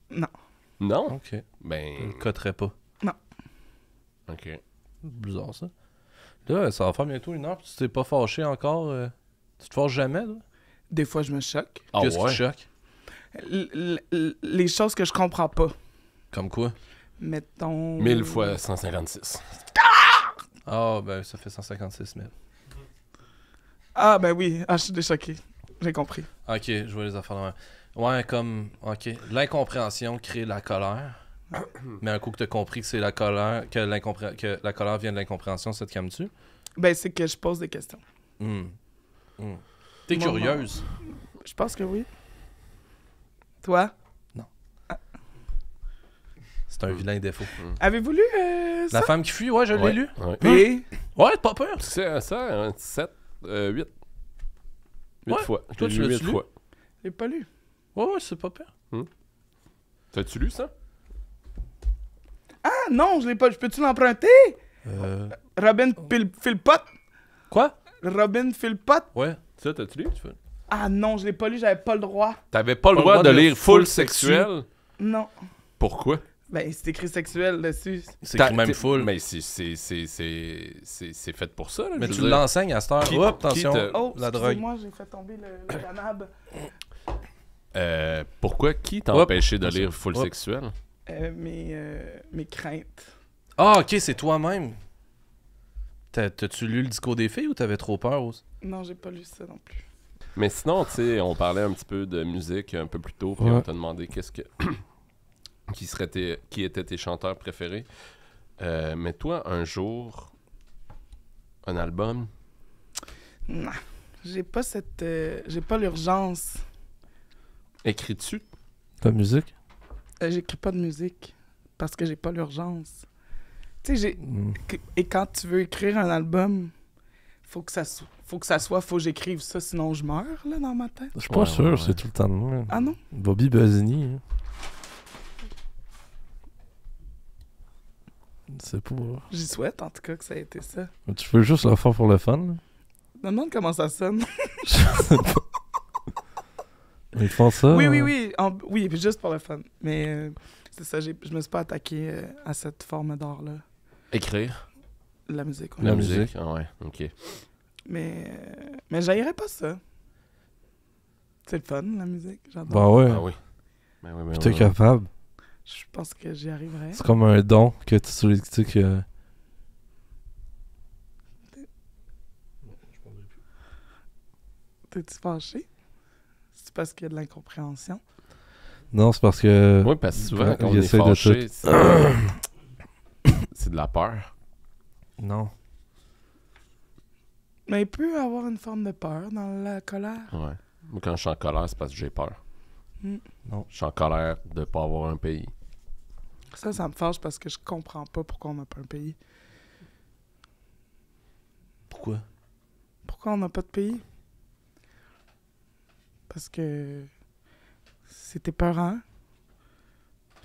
S3: Non.
S1: Non?
S5: ok. Je
S1: Ben...
S5: le coterais pas.
S1: OK.
S5: Bizarre, ça. Là, ça va faire bientôt 1 heure, puis tu t'es pas fâché encore. Tu te fâches jamais, là?
S3: Des fois, je me choque.
S1: Ah
S5: Qu'est-ce qui te
S1: ouais?
S5: choque?
S3: Les choses que je comprends pas.
S5: Comme quoi?
S3: Mettons...
S1: 1000 fois 156.
S5: Ah, ben, ça fait 156 000.
S3: Ah, ben oui. Ah, je suis déchoqué. J'ai compris.
S5: Ok, je vois les affaires de même. Ouais, comme, ok. L'incompréhension crée la colère. Mais un coup que t'as compris que c'est la colère, que la colère vient de l'incompréhension, ça te calme-tu?
S3: Ben, c'est que je pose des questions.
S5: T'es
S3: Moi,
S5: curieuse.
S3: Je pense que oui. Toi?
S5: C'est un vilain défaut.
S3: Avez-vous lu ça?
S5: La femme qui fuit, ouais, je l'ai lu.
S1: Ouais.
S3: Et...
S5: Ouais, pas peur.
S1: C'est ça, 7, 8. 8
S5: Ouais.
S1: fois.
S5: Toi,
S1: Je
S5: tu
S1: l'ai lu
S5: l'as-tu
S1: 8 fois.
S3: J'ai pas lu.
S5: Ouais, c'est pas peur.
S1: T'as-tu lu ça?
S3: Ah non, je l'ai pas. Peux-tu l'emprunter? Robin Philpott.
S5: Quoi?
S3: Robin Philpott.
S5: Ouais.
S1: Ça, t'as-tu lu?
S3: Ah non, je l'ai pas lu, j'avais pas le droit.
S1: T'avais pas le droit de lire full sexuel?
S3: Non.
S1: Pourquoi?
S3: Ben, c'est écrit sexuel dessus.
S5: C'est écrit même full.
S1: Mais c'est fait pour ça, là.
S5: Mais
S1: je
S5: tu
S1: veux dire.
S5: l'enseignes à cette heure.
S1: Qui-
S5: Hop,
S1: qui
S5: attention.
S1: te-
S3: Oh,
S5: La drogue.
S3: excusez-moi, j'ai fait tomber le canab.
S1: Pourquoi? Qui t'a
S5: Hop.
S1: empêché de lire full
S5: Hop.
S1: sexuel?
S3: Mes craintes.
S5: Ah, ok, c'est toi-même. T'as-tu lu le discours des filles ou t'avais trop peur? Ose?
S3: Non, j'ai pas lu ça non plus.
S1: Mais sinon, tu sais, on parlait un petit peu de musique un peu plus tôt, puis
S5: Ouais.
S1: on t'a demandé qui étaient tes chanteurs préférés. Mais toi, un jour, un album,
S3: Non. J'ai pas cette. J'ai pas l'urgence.
S1: écris-tu?
S5: Ta musique?
S3: J'écris pas de musique parce que j'ai pas l'urgence. Tu sais, et quand tu veux écrire un album, faut que ça faut que j'écrive ça, sinon je meurs, là, dans ma tête.
S5: Je suis pas
S1: Ouais,
S5: sûr,
S1: ouais,
S5: c'est
S1: ouais.
S5: tout le temps de moi.
S3: Ah non?
S5: Bobby Buzzini. Hein. C'est pas.
S3: J'y souhaite, en tout cas, que ça ait été ça.
S5: Tu veux juste le faire pour le fun, là?
S3: Je me demande comment ça sonne.
S5: Ils font ça.
S3: Oui,
S5: hein?
S3: oui, oui. Oui, puis juste pour le fun. Mais c'est ça, je me suis pas attaqué à cette forme d'art-là.
S1: Écrire?
S3: La musique, ouais.
S1: La
S5: La
S1: musique?
S5: musique.
S1: Ah ouais, ok.
S3: Mais j'haïrais pas ça. C'est le fun, la musique. J'adore.
S5: Bah ouais.
S1: Ah oui. Ben oui, ben
S5: Puis
S1: oui,
S5: t'es
S1: oui.
S5: capable.
S3: Je pense que j'y arriverais.
S5: C'est comme un don que tu sais que.
S3: T'es-tu fâché? C'est parce qu'il y a de l'incompréhension?
S5: Non, c'est parce que.
S1: Oui, parce que souvent, quand on
S5: il
S1: est
S5: essaie de
S1: fâché, c'est de la peur.
S5: Non.
S3: Mais il peut y avoir une forme de peur dans la colère.
S1: Ouais. Moi, quand je suis en colère, c'est parce que j'ai peur.
S3: Mm.
S5: Non.
S1: Je suis en colère de ne pas avoir un pays.
S3: Ça me fâche parce que je comprends pas pourquoi on n'a pas un pays.
S5: Pourquoi?
S3: Pourquoi on n'a pas de pays? Parce que c'est épeurant.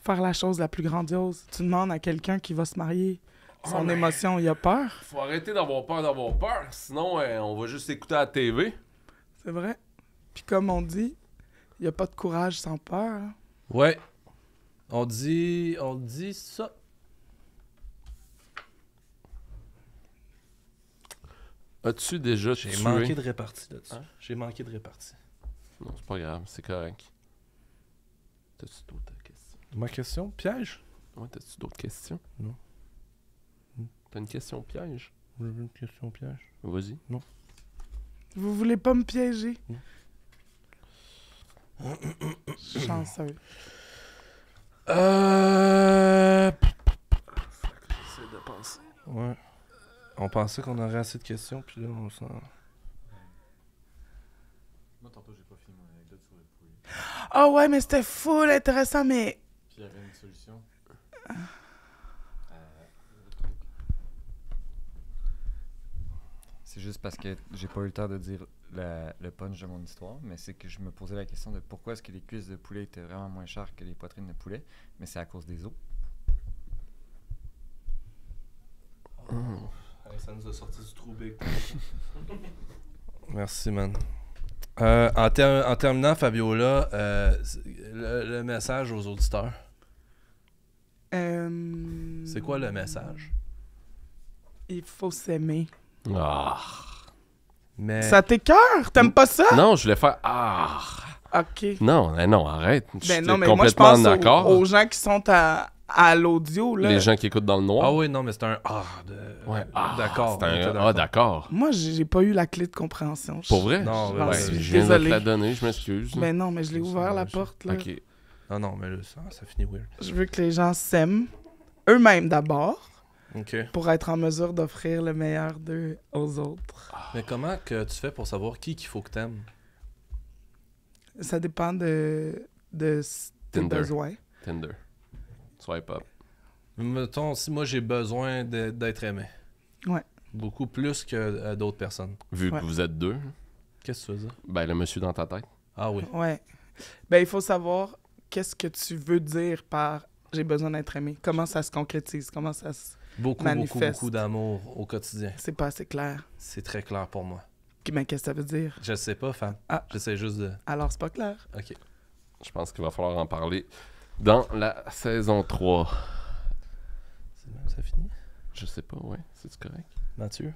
S3: Faire la chose la plus grandiose. Tu demandes à quelqu'un qui va se marier son émotion, il a peur.
S1: Faut arrêter d'avoir peur, sinon on va juste écouter à la TV.
S3: C'est vrai. Puis comme on dit, il n'y a pas de courage sans peur. Hein.
S5: Ouais. On dit ça.
S1: As-tu déjà
S5: J'ai
S1: tué...
S5: manqué de répartie là-dessus.
S1: Hein?
S5: J'ai manqué de répartie.
S1: Non, c'est pas grave, c'est correct. T'as-tu d'autres questions?
S5: Ma question, piège?
S1: Ouais, t'as-tu d'autres questions?
S5: Non.
S1: T'as une question piège?
S5: J'ai une question piège.
S1: Vas-y.
S3: Vous voulez pas me piéger?
S5: Non.
S3: Chanceux.
S1: J'essaie de penser.
S5: Ouais. On pensait qu'on aurait assez de questions, puis là, on s'en...
S2: Moi, tantôt, j'ai pas fini mon anecdote sur le poulet.
S3: Ah ouais, mais c'était full intéressant, mais...
S2: Puis il y avait une solution. C'est juste parce que j'ai pas eu le temps de dire le punch de mon histoire, mais c'est que je me posais la question de pourquoi est-ce que les cuisses de poulet étaient vraiment moins chères que les poitrines de poulet, mais c'est à cause des os.
S5: Ça nous a sorti du trou big. Merci, man. En terminant, Fabiola, le message aux auditeurs. C'est quoi le message?
S3: Il faut s'aimer.
S1: Ah.
S5: Mais...
S3: Ça t'écoeure? T'aimes pas ça?
S1: Non, je voulais faire... Ah.
S3: OK.
S1: Non, non, arrête.
S3: Ben
S1: J'étais
S3: non, mais moi, je
S1: complètement
S3: pense
S1: d'accord.
S3: aux gens qui sont à l'audio, là.
S1: Les gens qui écoutent dans le noir.
S5: Ah oui, non, mais c'est un
S1: Ouais.
S5: D'accord.
S1: C'est un...
S5: on était
S1: Ah, d'accord.
S3: Moi, j'ai pas eu la clé de compréhension.
S1: Pour vrai?
S5: Non,
S3: J'en
S5: ouais,
S3: suis
S1: je viens de te
S3: désolé.
S1: la donner, je m'excuse.
S3: Ben non, mais je l'ai ouvert la
S5: Ouais,
S3: porte, là.
S1: Ok.
S5: Ah non, mais là, ça finit weird.
S3: Je veux que les gens s'aiment eux-mêmes d'abord
S5: OK.
S3: pour être en mesure d'offrir le meilleur d'eux aux autres.
S5: Mais comment que tu fais pour savoir qui qu'il faut que t'aimes?
S3: Ça dépend de tes
S1: Tinder.
S3: besoins.
S1: Tinder. Swipe up.
S5: Mettons, si moi j'ai besoin d'être aimé.
S3: Ouais.
S5: Beaucoup plus que d'autres personnes.
S1: Vu
S3: Ouais.
S1: que vous êtes deux,
S5: Qu'est-ce que tu faisais?
S1: ben le monsieur dans ta tête.
S5: Ah oui.
S3: Ouais. Ben, il faut savoir qu'est-ce que tu veux dire par j'ai besoin d'être aimé. Comment ça se concrétise? Comment ça se...
S5: Beaucoup,
S3: Manifeste.
S5: beaucoup d'amour au quotidien.
S3: C'est pas assez clair.
S5: C'est très clair pour moi.
S3: Mais qu'est-ce que ça veut dire?
S5: Je sais pas, femme.
S3: Ah.
S5: J'essaie juste de...
S3: Alors, c'est pas clair.
S5: OK.
S1: Je pense qu'il va falloir en parler dans la saison 3.
S5: C'est même, ça finit?
S1: Je sais pas, ouais. C'est correct?
S5: Mathieu?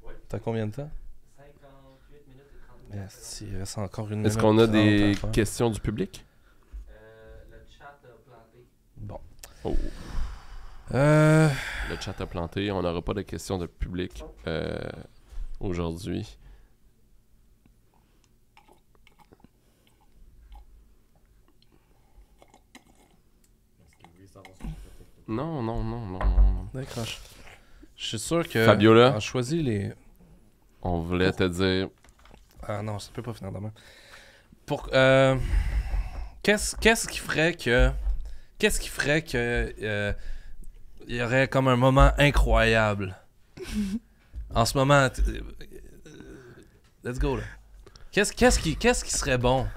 S6: Oui.
S5: T'as combien de temps?
S6: 58 minutes et 30 minutes.
S5: Yes, il reste encore une
S1: Est-ce
S5: minute
S1: qu'on a
S5: 30
S1: des
S5: à faire.
S1: questions du public?
S6: Le chat a planté.
S5: Bon.
S1: Oh. Le chat a planté. On n'aura pas de questions de public aujourd'hui. Non, non, non, non, non, non.
S5: décroche. Je suis sûr que...
S1: Fabiola.
S5: On choisit les...
S1: On voulait te dire...
S5: Ah non, ça peut pas finir demain. Pour... Qu'est-ce qui ferait que... Qu'est-ce qui ferait que... il y aurait comme un moment incroyable. En ce moment... let's go, là. Qu'est-ce qui serait bon?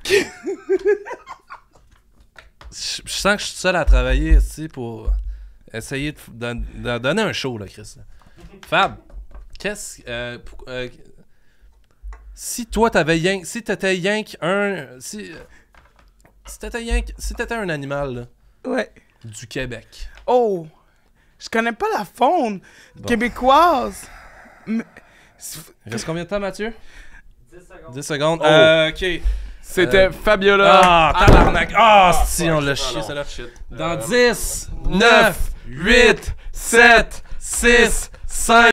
S5: Je sens que je suis seul à travailler ici pour essayer de donner un show, là, Chris. Fab, si toi t'avais rien... Si t'étais rien qu'un... Si t'étais un animal, là,
S3: Ouais.
S5: du Québec.
S3: Oh! Je connais pas la faune
S5: Bon.
S3: québécoise.
S5: Il reste combien de temps, Mathieu?
S6: 10 secondes.
S5: 10 secondes.
S1: Oh.
S5: OK.
S1: C'était Fabiola.
S5: Ah, tabarnak. Ah, si, on l'a
S1: Ah,
S5: chié,
S1: non,
S5: celle-là.
S1: shit.
S5: Dans 10,
S1: 9, 8, 7, 6, 5...